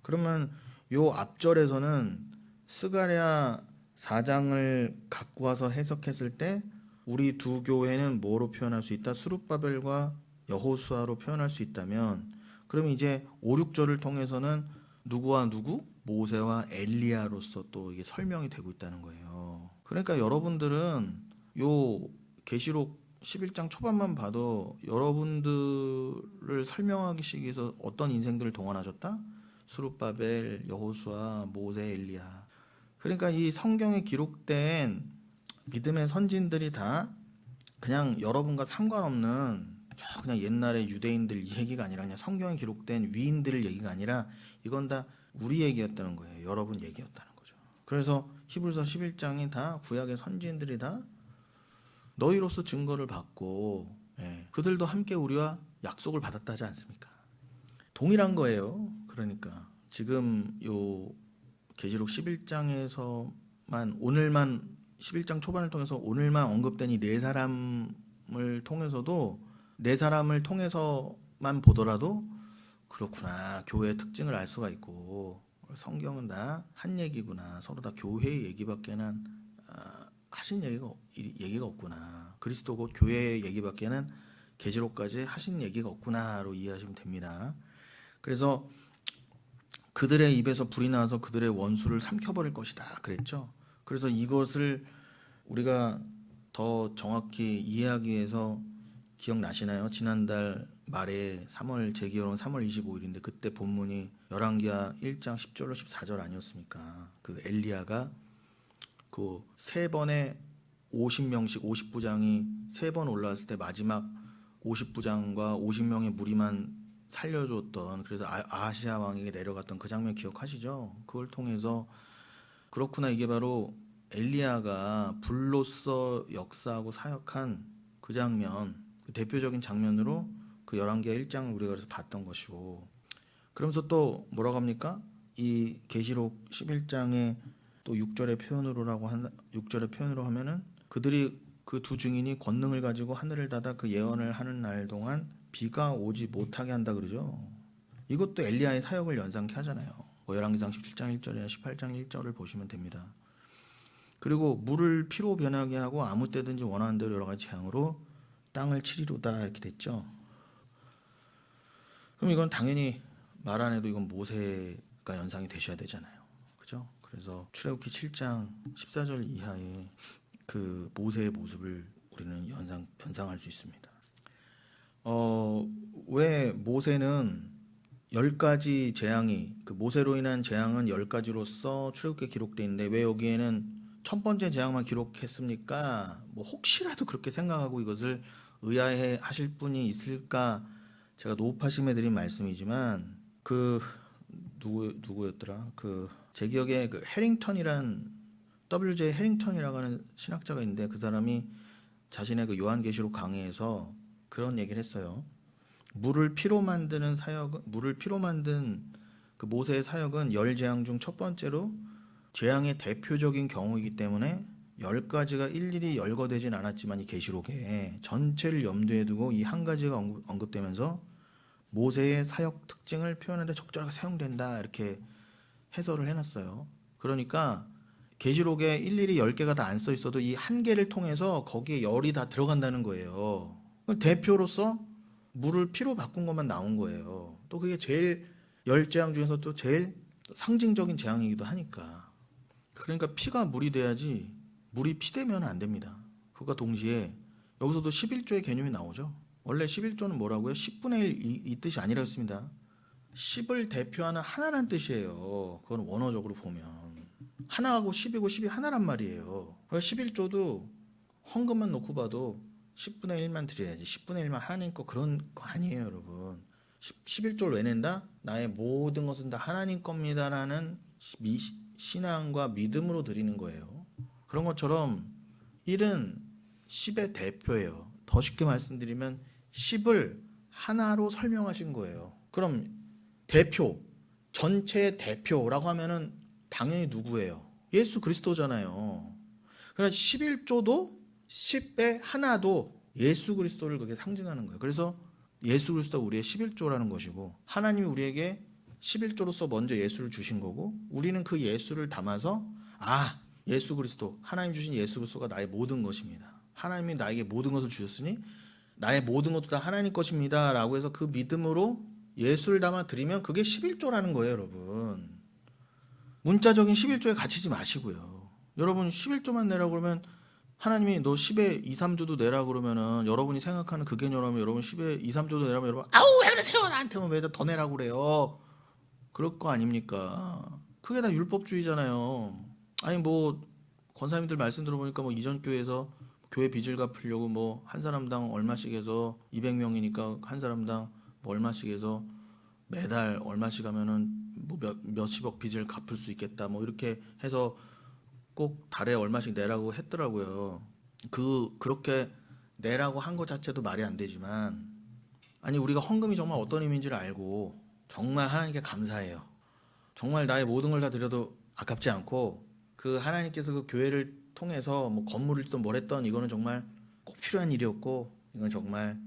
그러면 요 앞절에서는 스가랴 4장을 갖고 와서 해석했을 때 우리 두 교회는 뭐로 표현할 수 있다? 스룹바벨과 여호수아로 표현할 수 있다면 그러면 이제 5, 6절을 통해서는 누구와 누구? 모세와 엘리야로서 또 이게 설명이 되고 있다는 거예요. 그러니까 여러분들은 요 계시록 11장 초반만 봐도 여러분들을 설명하기 위해서 어떤 인생들을 동원하셨다? 스룹바벨, 여호수아, 모세, 엘리야. 그러니까 이 성경에 기록된 믿음의 선진들이 다 그냥 여러분과 상관없는 그냥 옛날의 유대인들 얘기가 아니라 그냥 성경에 기록된 위인들 얘기가 아니라 이건 다 우리 얘기였다는 거예요. 여러분 얘기였다는 거죠. 그래서 히브리서 11장이 다 구약의 선지인들이 다 너희로서 증거를 받고 그들도 함께 우리와 약속을 받았다 하지 않습니까? 동일한 거예요. 그러니까 지금 요 계시록 11장에서만 오늘만 11장 초반을 통해서 오늘만 언급된 이 네 사람을 통해서도 네 사람을 통해서만 보더라도 그렇구나, 교회의 특징을 알 수가 있고 성경은 다 한 얘기구나, 서로 다 교회의 얘기밖에는 하신 얘기가 없구나, 그리스도 곧 교회의 얘기밖에는 계시록까지 하신 얘기가 없구나로 이해하시면 됩니다. 그래서 그들의 입에서 불이 나와서 그들의 원수를 삼켜버릴 것이다 그랬죠. 그래서 이것을 우리가 더 정확히 이해하기 위해서 기억나시나요? 지난달 말에 제 기억으로는 3월 25일인데 그때 본문이 열왕기하 1장 10절로 14절 아니었습니까? 그 엘리야가 그 세 번에 50명씩 50부장이 세 번 올라왔을 때 마지막 50부장과 50명의 무리만 살려줬던, 그래서 아하시아 왕에게 내려갔던 그 장면 기억하시죠? 그걸 통해서 그렇구나, 이게 바로 엘리야가 불로서 역사하고 사역한 그 장면, 그 대표적인 장면으로 그 열왕기하 1장을 우리가 그래서 봤던 것이고, 그러면서 또 뭐라고 합니까? 이 계시록 11장의 또 6절의 표현으로 하면은 그들이 그 두 증인이 권능을 가지고 하늘을 닫아 그 예언을 하는 날 동안 비가 오지 못하게 한다 그러죠. 이것도 엘리야의 사역을 연상케 하잖아요. 열왕기상 17장 1절이나 18장 1절을 보시면 됩니다. 그리고 물을 피로 변하게 하고 아무 때든지 원하는 대로 여러 가지 재앙으로 땅을 치리로다 이렇게 됐죠. 그럼 이건 당연히 말 안 해도 이건 모세가 연상이 되셔야 되잖아요. 그죠? 그래서 출애굽기 7장 14절 이하의 그 모세의 모습을 우리는 연상할 수 있습니다. 왜 모세는 10가지 재앙이, 그 모세로 인한 재앙은 10가지로서 출애굽기에 기록되어 있는데 왜 여기에는 첫 번째 재앙만 기록했습니까? 뭐 혹시라도 그렇게 생각하고 이것을 의아해 하실 분이 있을까? 제가 노파심에 드린 말씀이지만 그 누구였더라? 그 제 기억에 그 WJ 해링턴이라고 하는 신학자가 있는데 그 사람이 자신의 그 요한계시록 강해에서 그런 얘기를 했어요. 물을 피로 만든 그 모세의 사역은 10재앙 중 첫 번째로 재앙의 대표적인 경우이기 때문에 10가지가 일일이 열거되진 않았지만 이 계시록에 전체를 염두에 두고 이 한 가지가 언급되면서 모세의 사역 특징을 표현하는데 적절하게 사용된다 이렇게 해설을 해놨어요. 그러니까 계시록에 일일이 10개가 다 안 써 있어도 이 한 개를 통해서 거기에 열이 다 들어간다는 거예요. 대표로서 물을 피로 바꾼 것만 나온 거예요. 또 그게 제일 열 재앙 중에서 또 제일 상징적인 재앙이기도 하니까. 그러니까 피가 물이 돼야지 물이 피 되면 안 됩니다. 그것과 동시에 여기서도 11조의 개념이 나오죠. 원래 11조는 뭐라고요? 10분의 1 이 뜻이 아니라고 했습니다. 10을 대표하는 하나란 뜻이에요. 그건 원어적으로 보면 하나하고 10이고 10이 하나란 말이에요. 그래서 11조도 헌금만 놓고 봐도 10분의 1만 드려야지 10분의 1만 하나님 거 그런 거 아니에요 여러분. 11조를 왜 낸다? 나의 모든 것은 다 하나님 겁니다라는 신앙과 믿음으로 드리는 거예요. 그런 것처럼 1은 10의 대표예요. 더 쉽게 말씀드리면 10을 하나로 설명하신 거예요. 그럼 대표, 전체의 대표라고 하면은 당연히 누구예요? 예수 그리스도잖아요. 그래서 11조도 10의 하나도 예수 그리스도를 그게 상징하는 거예요. 그래서 예수 그리스도가 우리의 11조라는 것이고 하나님이 우리에게 11조로서 먼저 예수를 주신 거고 우리는 그 예수를 담아서 예수 그리스도 하나님 주신 예수 그리스도가 나의 모든 것입니다. 하나님이 나에게 모든 것을 주셨으니 나의 모든 것도 다 하나님 것입니다 라고 해서 그 믿음으로 예수를 담아 드리면 그게 11조라는 거예요 여러분. 문자적인 11조에 갇히지 마시고요. 여러분 11조만 내라고 그러면 하나님이 너 10에 2, 3조도 내라 그러면은 여러분이 생각하는 그 개념이라면 여러분 10에 2, 3조도 내라면 여러분 왜 그러세요 나한테만 왜 더 내라고 그래요. 그럴 거 아닙니까. 그게 다 율법주의잖아요. 아니 뭐 권사님들 말씀 들어보니까 뭐 이전 교회에서 교회 빚을 갚으려고 뭐 한 사람당 얼마씩 해서 200명이니까 한 사람당 뭐 얼마씩 해서 매달 얼마씩 하면은 뭐 몇십억 빚을 갚을 수 있겠다 뭐 이렇게 해서 꼭 달에 얼마씩 내라고 했더라고요. 그렇게 내라고 한 것 자체도 말이 안 되지만 아니 우리가 헌금이 정말 어떤 의미인지를 알고 정말 하나님께 감사해요. 정말 나의 모든 걸 다 드려도 아깝지 않고 그 하나님께서 그 교회를 통해서 뭐 건물을 짓던 뭘 했던 이거는 정말 꼭 필요한 일이었고 이건 정말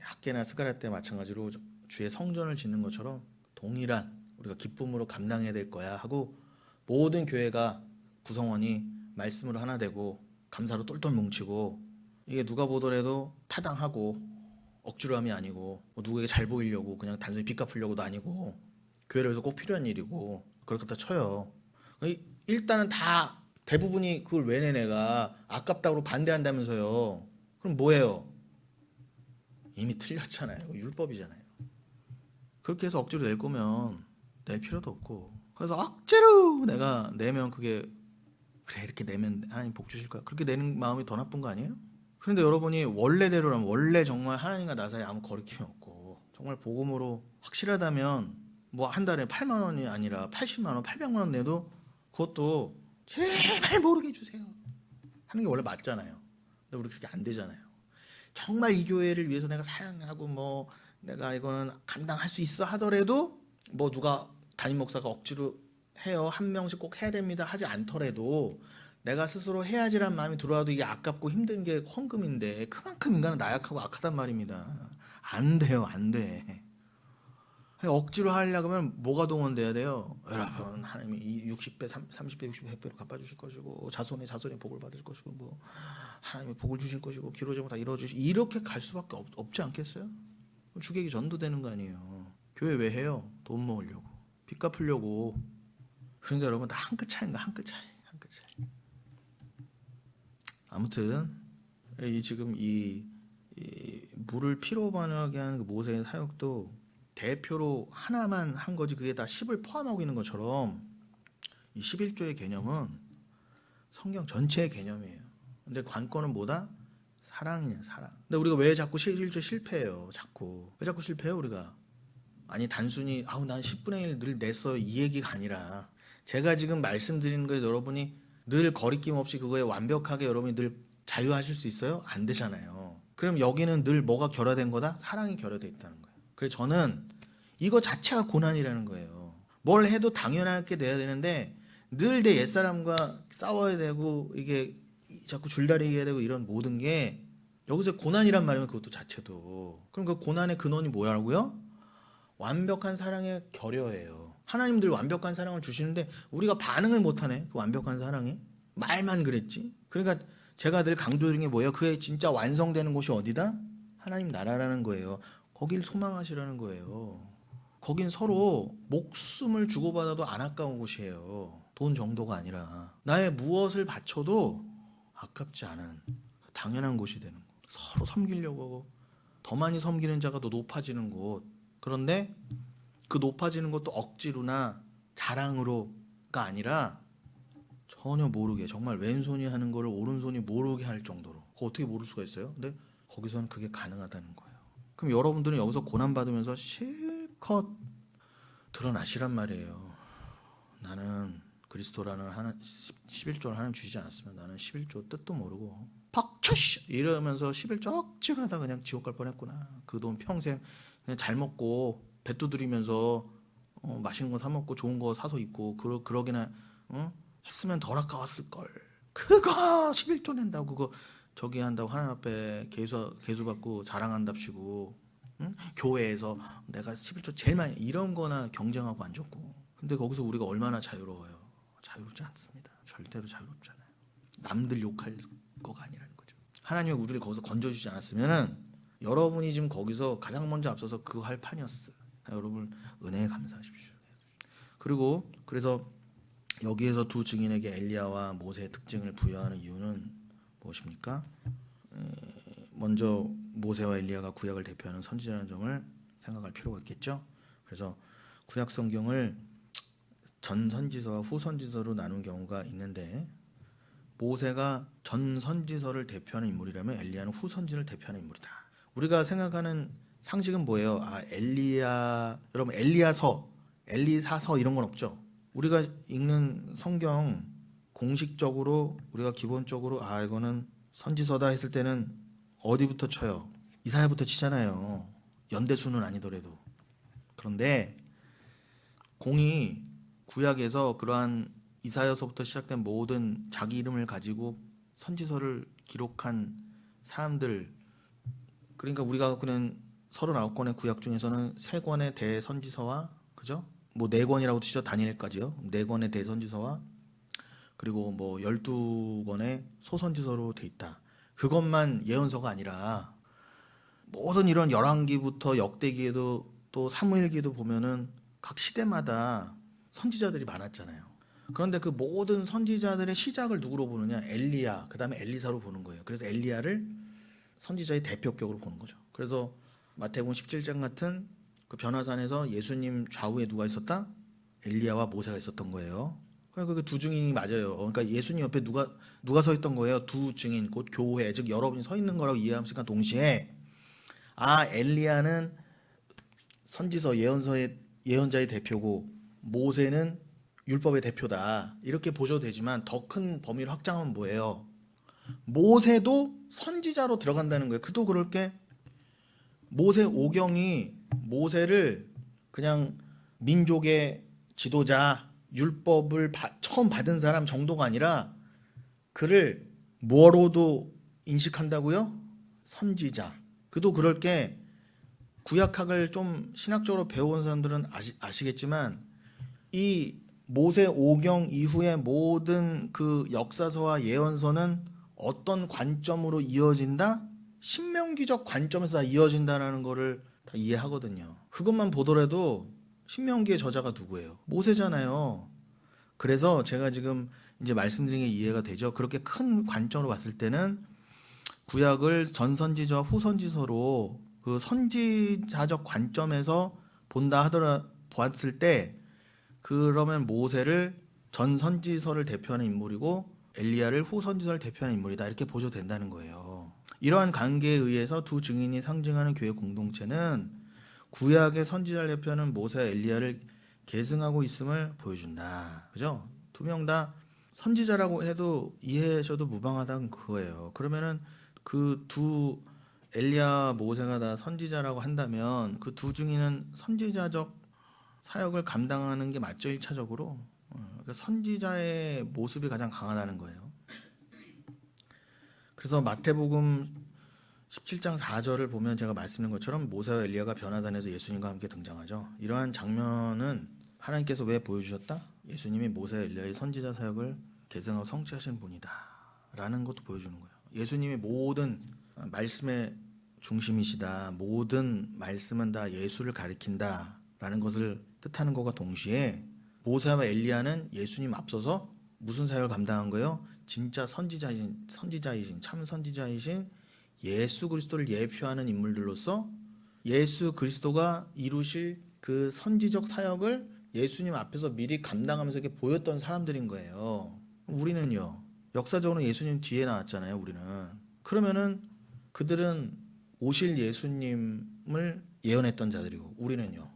학계나 스가랴 때 마찬가지로 주의 성전을 짓는 것처럼 동일한 우리가 기쁨으로 감당해야 될 거야 하고 모든 교회가 구성원이 말씀으로 하나 되고 감사로 똘똘 뭉치고 이게 누가 보더라도 타당하고 억지로 함이 아니고 뭐 누구에게 잘 보이려고 그냥 단순히 빚 갚으려고도 아니고 교회를 위해서 꼭 필요한 일이고 그렇다 쳐요. 일단은 다 대부분이 그걸 왜 내 내가 아깝다고 반대한다면서요. 그럼 뭐예요? 이미 틀렸잖아요. 율법이잖아요. 그렇게 해서 억지로 낼 거면 낼 필요도 없고 그래서 억지로 내가 내면 그게 그래 이렇게 내면 하나님 복 주실 거야. 그렇게 내는 마음이 더 나쁜 거 아니에요? 그런데 여러분이 원래대로라면 원래 정말 하나님과 나 사이에 아무 거리낌이 없고 정말 복음으로 확실하다면 뭐 한 달에 8만 원이 아니라 80만 원, 800만 원 내도 그것도 제발 모르게 해주세요 하는 게 원래 맞잖아요. 근데 우리 그렇게 안 되잖아요. 정말 이 교회를 위해서 내가 사랑하고 뭐 내가 이거는 감당할 수 있어 하더라도 뭐 누가 담임 목사가 억지로 해요. 한 명씩 꼭 해야 됩니다 하지 않더라도 내가 스스로 해야지란 마음이 들어와도 이게 아깝고 힘든 게 헌금인데 그만큼 인간은 나약하고 악하단 말입니다. 안 돼요. 안 돼. 억지로 하려고 하면 뭐가 동원돼야 돼요? 여러분 하나님이 60배, 30배, 60배, 100배로 갚아주실 것이고 자손의 복을 받을 것이고 뭐 하나님이 복을 주실 것이고 기로제목 다 이루어주시고 이렇게 갈 수밖에 없지 않겠어요? 주객이 전도되는 거 아니에요. 교회 왜 해요? 돈 모으려고 빚 갚으려고. 그러니까 여러분 다 한 끗 차이인가 한 끗 차이. 아무튼 지금 이 물을 피로 변하게 하는 그 모세의 사역도 대표로 하나만 한 거지 그게 다 10을 포함하고 있는 것처럼 이 11조의 개념은 성경 전체의 개념이에요. 근데 관건은 뭐다? 사랑이냐 사랑. 근데 우리가 왜 자꾸 11조 실패해요? 왜 자꾸 실패해요 우리가? 아니 단순히 난 10분의 1 늘 냈어요 이 얘기가 아니라 제가 지금 말씀드리는 거에 여러분이 늘 거리낌 없이 그거에 완벽하게 여러분이 늘 자유하실 수 있어요? 안 되잖아요. 그럼 여기는 늘 뭐가 결여된 거다? 사랑이 결여되어 있다는 거예요. 그래서 저는 이거 자체가 고난이라는 거예요. 뭘 해도 당연하게 돼야 되는데 늘 내 옛사람과 싸워야 되고 이게 자꾸 줄다리기 해야 되고 이런 모든 게 여기서 고난이란 말이면 그것도 자체도 그럼 그 고난의 근원이 뭐라고요? 완벽한 사랑의 결여예요. 하나님들 완벽한 사랑을 주시는데 우리가 반응을 못하네. 그 완벽한 사랑에 말만 그랬지. 그러니까 제가 늘 강조드린 게 뭐예요? 그의 진짜 완성되는 곳이 어디다? 하나님 나라라는 거예요. 거길 소망하시라는 거예요. 거긴 서로 목숨을 주고받아도 안 아까운 곳이에요. 돈 정도가 아니라 나의 무엇을 바쳐도 아깝지 않은 당연한 곳이 되는 곳. 서로 섬기려고 하고 더 많이 섬기는 자가 더 높아지는 곳. 그런데 그 높아지는 것도 억지로나 자랑으로가 아니라 전혀 모르게, 정말 왼손이 하는 거를 오른손이 모르게 할 정도로. 그거 어떻게 모를 수가 있어요? 근데 거기서는 그게 가능하다는 거예요. 그럼 여러분들은 여기서 고난받으면서 실컷 드러나시란 말이에요. 나는 그리스도라는 11조를 하나님 주시지 않았으면 나는 11조 뜻도 모르고 팍쳐쉬 이러면서 11조 억지로 하다 그냥 지옥 갈 뻔했구나. 그 돈 평생 그냥 잘 먹고 배 두드리면서 맛있는 거 사 먹고 좋은 거 사서 입고 그러기나 했으면 덜 아까웠을 걸. 그거 11조 낸다고 그거 저기 한다고 하나님 앞에 개수 받고 자랑한답시고 교회에서 내가 11조 제일 많이 이런 거나 경쟁하고 안 좋고. 근데 거기서 우리가 얼마나 자유로워요. 자유롭지 않습니다. 절대로 자유롭지 않아요. 남들 욕할 거가 아니라는 거죠. 하나님이 우리를 거기서 건져주지 않았으면은 여러분이 지금 거기서 가장 먼저 앞서서 그거 할 판이었어요. 여러분 은혜에 감사하십시오. 그리고 그래서 여기에서 두 증인에게 엘리야와 모세의 특징을 부여하는 이유는 무엇입니까? 먼저 모세와 엘리야가 구약을 대표하는 선지자라는 점을 생각할 필요가 있겠죠. 그래서 구약 성경을 전 선지서와 후 선지서로 나눈 경우가 있는데 모세가 전 선지서를 대표하는 인물이라면 엘리야는 후 선지를 대표하는 인물이다. 우리가 생각하는 상식은 뭐예요? 엘리야, 여러분 엘리야서, 엘리사서 이런 건 없죠. 우리가 읽는 성경 공식적으로 우리가 기본적으로 이거는 선지서다 했을 때는 어디부터 쳐요? 이사야부터 치잖아요. 연대수는 아니더라도. 그런데 공이 구약에서 그러한 이사야서부터 시작된 모든 자기 이름을 가지고 선지서를 기록한 사람들, 그러니까 우리가 갖고 있는 39권의 구약 중에서는 3권의 대선지서와 그죠? 뭐 4권이라고 치죠. 다니엘까지요. 4권의 대선지서와 그리고 뭐 12권의 소선지서로 돼 있다. 그것만 예언서가 아니라 모든 이런 열왕기부터 역대기에도 또 사무엘기에도 보면은 각 시대마다 선지자들이 많았잖아요. 그런데 그 모든 선지자들의 시작을 누구로 보느냐? 엘리야, 그 다음에 엘리사로 보는 거예요. 그래서 엘리야를 선지자의 대표격으로 보는 거죠. 그래서 마태복음 17장 같은 그 변화산에서 예수님 좌우에 누가 있었다? 엘리야와 모세가 있었던 거예요. 그러니까 그 두 증인이 맞아요. 그러니까 예수님 옆에 누가 서 있던 거예요? 두 증인, 곧 교회, 즉 여러분이 서 있는 거라고 이해하시니까 동시에 엘리야는 선지서 예언서의 예언자의 대표고 모세는 율법의 대표다. 이렇게 보셔도 되지만 더 큰 범위를 확장하면 뭐예요? 모세도 선지자로 들어간다는 거예요. 그도 그럴 게 모세 오경이 모세를 그냥 민족의 지도자, 율법을 처음 받은 사람 정도가 아니라 그를 뭐로도 인식한다고요? 선지자. 그도 그럴 게 구약학을 좀 신학적으로 배워온 사람들은 아시겠지만 이 모세 오경 이후의 모든 그 역사서와 예언서는 어떤 관점으로 이어진다? 신명기적 관점에서 다 이어진다라는 거를 다 이해하거든요. 그것만 보더라도 신명기의 저자가 누구예요? 모세잖아요. 그래서 제가 지금 이제 말씀드린 게 이해가 되죠. 그렇게 큰 관점으로 봤을 때는 구약을 전선지서와 후선지서로 그 선지자적 관점에서 봤을 때 그러면 모세를 전선지서를 대표하는 인물이고 엘리야를 후선지서를 대표하는 인물이다. 이렇게 보셔도 된다는 거예요. 이러한 관계에 의해서 두 증인이 상징하는 교회 공동체는 구약의 선지자를 대표하는 모세와 엘리야를 계승하고 있음을 보여준다. 그죠? 두 명 다 선지자라고 해도 이해하셔도 무방하다는 그거예요. 그러면은 그 두 엘리야 모세가 다 선지자라고 한다면 그 두 증인은 선지자적 사역을 감당하는 게 맞죠? 1차적으로 그러니까 선지자의 모습이 가장 강하다는 거예요. 그래서 마태복음 17장 4절을 보면 제가 말씀드린 것처럼 모세와 엘리야가 변화산에서 예수님과 함께 등장하죠. 이러한 장면은 하나님께서 왜 보여주셨다? 예수님이 모세와 엘리야의 선지자 사역을 계승하고 성취하신 분이다 라는 것도 보여주는 거예요. 예수님의 모든 말씀의 중심이시다. 모든 말씀은 다 예수를 가리킨다 라는 것을 뜻하는 것과 동시에 모세와 엘리야는 예수님 앞서서 무슨 사역을 감당한 거예요? 진짜 선지자이신 참 선지자이신 예수 그리스도를 예표하는 인물들로서 예수 그리스도가 이루실 그 선지적 사역을 예수님 앞에서 미리 감당하면서 이렇게 보였던 사람들인 거예요. 우리는요, 역사적으로 예수님 뒤에 나왔잖아요, 우리는. 그러면은 그들은 오실 예수님을 예언했던 자들이고, 우리는요,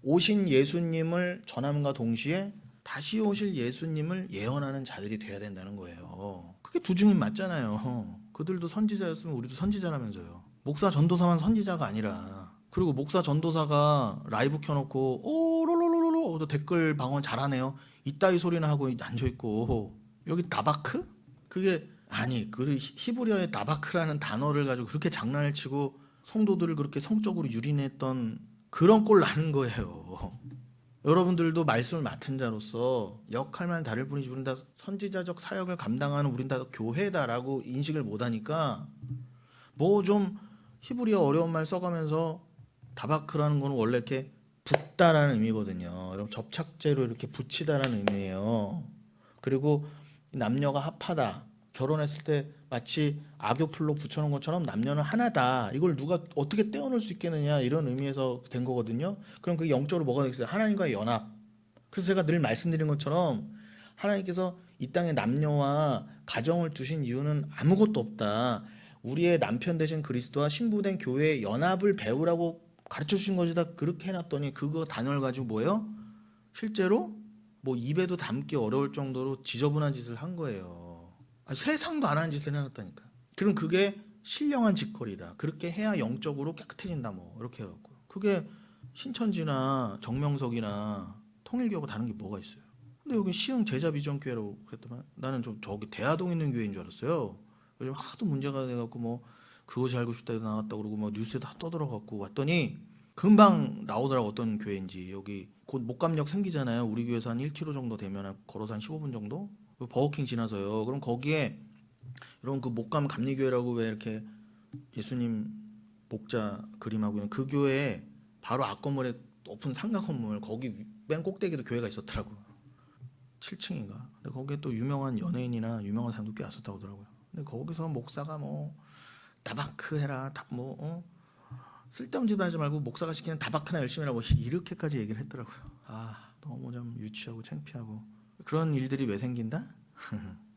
오신 예수님을 전함과 동시에 다시 오실 예수님을 예언하는 자들이 돼야 된다는 거예요. 그게 두 증인 맞잖아요. 그들도 선지자였으면 우리도 선지자라면서요. 목사 전도사만 선지자가 아니라, 그리고 목사 전도사가 라이브 켜놓고 롤롤롤롤 댓글 방언 잘하네요 이따위 소리나 하고 앉아있고, 여기 나바크? 그게 아니, 그 히브리어의 나바크라는 단어를 가지고 그렇게 장난을 치고 성도들을 그렇게 성적으로 유린했던 그런 꼴 나는 거예요. 여러분들도 말씀을 맡은 자로서 역할만 다를 뿐이지 우린 다 선지자적 사역을 감당하는 우린 다 교회다라고 인식을 못하니까 뭐 좀 히브리어 어려운 말 써가면서 다바크라는 거는 원래 이렇게 붓다라는 의미거든요. 여러분 접착제로 이렇게 붙이다라는 의미예요. 그리고 남녀가 합하다. 결혼했을 때 마치 악교풀로 붙여놓은 것처럼 남녀는 하나다. 이걸 누가 어떻게 떼어놓을 수 있겠느냐 이런 의미에서 된 거거든요. 그럼 그게 영적으로 뭐가 되겠어요? 하나님과의 연합. 그래서 제가 늘 말씀드린 것처럼 하나님께서 이 땅에 남녀와 가정을 두신 이유는 아무것도 없다. 우리의 남편 되신 그리스도와 신부된 교회의 연합을 배우라고 가르쳐 주신 것이다. 그렇게 해놨더니 그거 단어를 가지고 뭐예요? 실제로 뭐 입에도 담기 어려울 정도로 지저분한 짓을 한 거예요. 세상도 안 하는 짓을 해놨다니까. 그럼 그게 신령한 짓거리다. 그렇게 해야 영적으로 깨끗해진다. 뭐 이렇게 해갖고 그게 신천지나 정명석이나 통일교하고 다른 게 뭐가 있어요? 근데 여기 시흥 제자비전교회라고 그랬더만 나는 좀 저기 대하동 있는 교회인 줄 알았어요. 요즘 하도 문제가 돼갖고 뭐 그것이 알고 싶다 나왔다 그러고 뭐 뉴스에 다 떠들어갖고 왔더니 금방 나오더라고 어떤 교회인지. 여기 곧 목감역 생기잖아요. 우리 교회에서 한 1km 정도 되면 걸어서 한 15분 정도? 버거킹 지나서요. 그럼 거기에 여러분 그 목감 감리교회라고 왜 이렇게 예수님 목자 그림하고 있는 그 교회에 바로 앞건물에 높은 상가 건물 거기 맨 꼭대기도 교회가 있었더라고요. 7층인가. 근데 거기에 또 유명한 연예인이나 유명한 사람도 꽤 왔었다고 하더라고요. 근데 거기서 목사가 뭐 다바크 해라 쓸데없는 짓 하지 말고 목사가 시키는 다바크나 열심히 하라고 이렇게까지 얘기를 했더라고요. 너무 좀 유치하고 창피하고. 그런 일들이 왜 생긴다?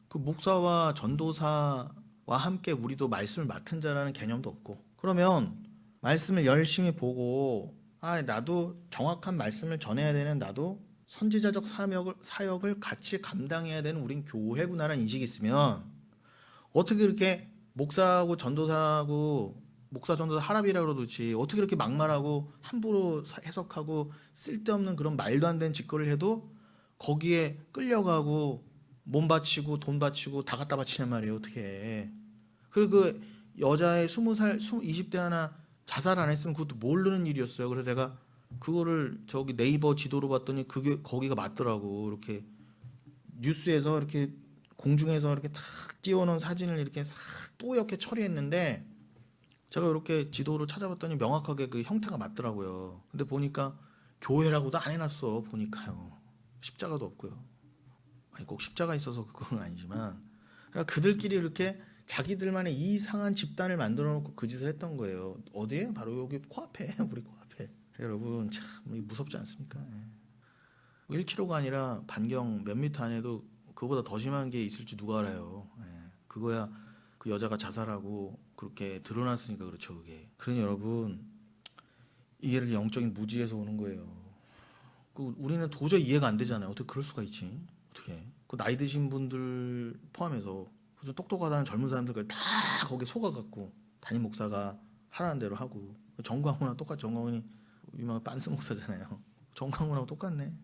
그 목사와 전도사와 함께 우리도 말씀을 맡은 자라는 개념도 없고, 그러면 말씀을 열심히 보고 나도 정확한 말씀을 전해야 되는 나도 선지자적 사역을 같이 감당해야 되는 우린 교회구나라는 인식이 있으면 어떻게 그렇게 목사하고 전도사하고 목사 전도사 하랍이라고 그러듯이 어떻게 그렇게 막말하고 함부로 해석하고 쓸데없는 그런 말도 안 되는 짓거리를 해도 거기에 끌려가고 몸 바치고 돈 바치고 다 갖다 바치냔 말이에요. 어떻게. 그리고 그 여자의 20살 20대 하나 자살 안 했으면 그것도 모르는 일이었어요. 그래서 제가 그거를 저기 네이버 지도로 봤더니 그게 거기가 맞더라고. 이렇게 뉴스에서 이렇게 공중에서 이렇게 탁 띄워놓은 사진을 이렇게 싹 뿌옇게 처리했는데 제가 이렇게 지도로 찾아봤더니 명확하게 그 형태가 맞더라고요. 근데 보니까 교회라고도 안 해놨어. 보니까요. 십자가도 없고요. 꼭 십자가 있어서 그건 아니지만 그러니까 그들끼리 이렇게 자기들만의 이상한 집단을 만들어 놓고 그 짓을 했던 거예요. 어디에? 바로 여기 코앞에. 우리 코앞에. 여러분 참 무섭지 않습니까? 1km가 아니라 반경 몇 미터 안에도 그거보다 더 심한 게 있을지 누가 알아요. 그거야 그 여자가 자살하고 그렇게 드러났으니까 그렇죠. 그게. 그러니 여러분 이게 이렇게 영적인 무지에서 오는 거예요. 우리는 도저히 이해가 안 되잖아요. 어떻게 그럴 수가 있지? 어떻게? 그 나이 드신 분들 포함해서 좀 똑똑하다는 젊은 사람들까지 다 거기에 속아갖고 담임 목사가 하라는 대로 하고 정광훈하고 똑같이 정광훈이 유명한 빤스 목사잖아요. 정광훈하고 똑같네.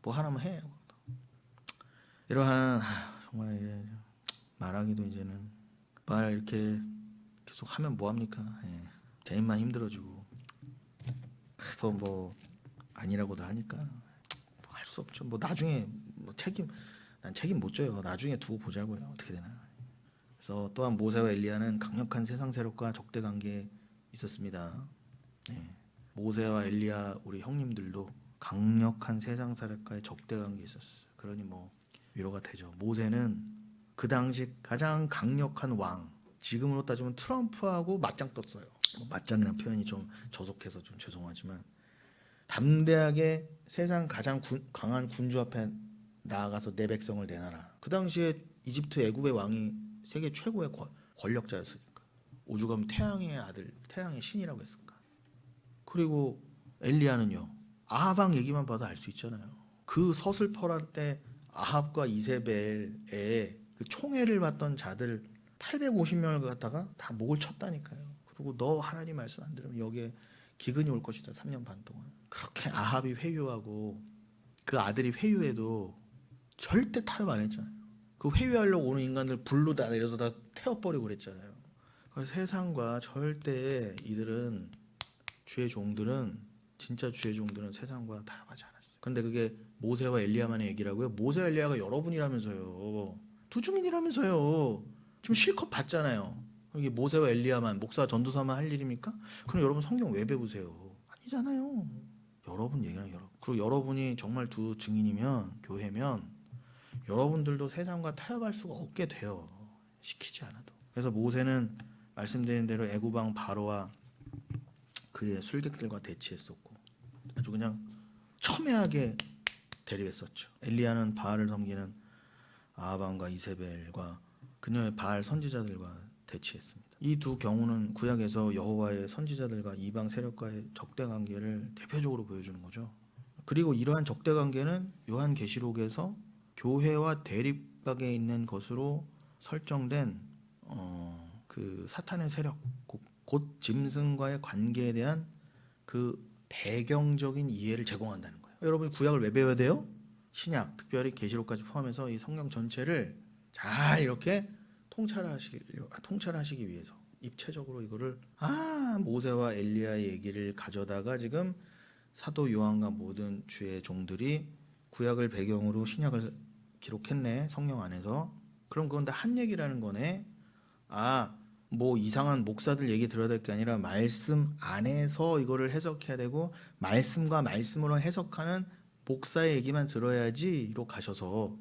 뭐 하나만 해. 이러한 정말 이제 말하기도 이제는 말 이렇게 계속 하면 뭐 합니까? 제 입만 힘들어지고 그래서 뭐 아니라고도 하니까 뭐 할 수 없죠. 뭐 나중에 뭐 난 책임 못 져요. 나중에 두고 보자고요. 어떻게 되나. 그래서 또한 모세와 엘리야는 강력한 세상 세력과 적대 관계에 있었습니다. 네. 모세와 엘리야 우리 형님들도 강력한 세상 세력과의 적대 관계에 있었어요. 그러니 뭐 위로가 되죠. 모세는 그 당시 가장 강력한 왕, 지금으로 따지면 트럼프하고 맞짱 떴어요. 뭐 맞짱이라는 표현이 좀 저속해서 좀 죄송하지만 담대하게 세상 가장 강한 군주 앞에 나아가서 내 백성을 내놔라. 그 당시에 이집트 애굽의 왕이 세계 최고의 권력자였으니까. 오죽하면 태양의 아들, 태양의 신이라고 했을까. 그리고 엘리야는요. 아합 왕 얘기만 봐도 알 수 있잖아요. 그 서슬퍼럴 때 아합과 이세벨의 그 총애를 받던 자들 850명을 갖다가 다 목을 쳤다니까요. 그리고 너 하나님 말씀 안 들으면 여기에 기근이 올 것이다. 3년 반 동안. 그렇게 아합이 회유하고 그 아들이 회유해도 절대 타협 안 했잖아요. 그 회유하려고 오는 인간들 불로 다 내려서 다 태워버리고 그랬잖아요. 그래서 세상과 절대 이들은 주의 종들은 진짜 주의 종들은 세상과 타협하지 않았어요. 그런데 그게 모세와 엘리야만의 얘기라고요? 모세와 엘리야가 여러분이라면서요. 두 증인이라면서요. 지금 실컷 봤잖아요. 이게 모세와 엘리야만 목사 전도사만 할 일입니까? 그럼 여러분 성경 왜 배우세요? 아니잖아요. 여러분 얘기는 여러분. 그리고 여러분이 정말 두 증인이면 교회면 여러분들도 세상과 타협할 수가 없게 돼요. 시키지 않아도. 그래서 모세는 말씀드린 대로 애굽 왕 바로와 그의 술객들과 대치했었고 아주 그냥 첨예하게 대립했었죠. 엘리야는 바알을 섬기는 아합 왕과 이세벨과 그녀의 바알 선지자들과 대치했습니다. 이 두 경우는 구약에서 여호와의 선지자들과 이방 세력과의 적대 관계를 대표적으로 보여주는 거죠. 그리고 이러한 적대 관계는 요한계시록에서 교회와 대립각에 있는 것으로 설정된 그 사탄의 세력, 곧 짐승과의 관계에 대한 그 배경적인 이해를 제공한다는 거예요. 여러분이 구약을 왜 배워야 돼요? 신약, 특별히 계시록까지 포함해서 이 성경 전체를 잘 이렇게 통찰하시기 위해서 입체적으로 이거를 모세와 엘리야의 얘기를 가져다가 지금 사도 요한과 모든 주의 종들이 구약을 배경으로 신약을 기록했네, 성령 안에서. 그럼 그건 다 한 얘기라는 거네. 뭐 이상한 목사들 얘기 들어야 될 게 아니라 말씀 안에서 이거를 해석해야 되고 말씀과 말씀으로 해석하는 목사의 얘기만 들어야지로 가셔서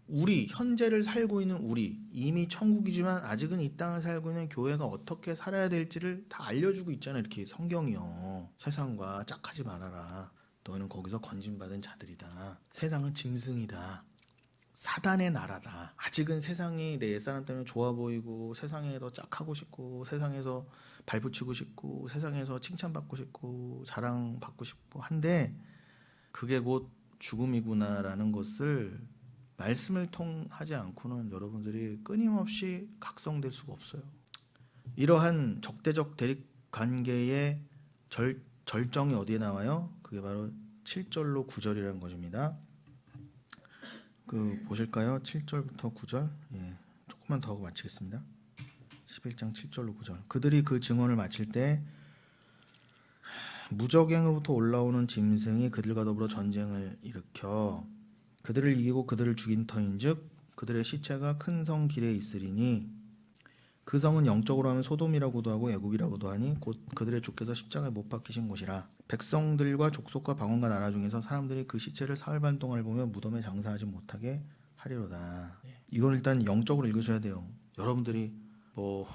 우리 현재를 살고 있는 우리 이미 천국이지만 아직은 이 땅을 살고 있는 교회가 어떻게 살아야 될지를 다 알려주고 있잖아요. 이렇게 성경이요. 세상과 짝하지 말아라. 너희는 거기서 건진받은 자들이다. 세상은 짐승이다. 사단의 나라다. 아직은 세상이 내 옛사람 때문에 좋아 보이고 세상에 더 짝하고 싶고 세상에서 발붙이고 싶고 세상에서 칭찬받고 싶고 자랑받고 싶고 한데 그게 곧 죽음이구나라는 것을 말씀을 통하지 않고는 여러분들이 끊임없이 각성될 수가 없어요. 이러한 적대적 대립 관계의 절정이 어디에 나와요? 그게 바로 7절로 9절이라는 것입니다. 보실까요? 7절부터 9절. 조금만 더 하고 마치겠습니다. 11장 7절로 9절. 그들이 그 증언을 마칠 때 무적행으로부터 올라오는 짐승이 그들과 더불어 전쟁을 일으켜 그들을 이기고 그들을 죽인 터인즉 그들의 시체가 큰 성 길에 있으리니 그 성은 영적으로 하면 소돔이라고도 하고 애굽이라고도 하니 곧 그들의 주께서 십자가에 못 박히신 곳이라. 백성들과 족속과 방언과 나라 중에서 사람들이 그 시체를 사흘 반 동안을 보며 무덤에 장사하지 못하게 하리로다. 이건 일단 영적으로 읽으셔야 돼요. 여러분들이 뭐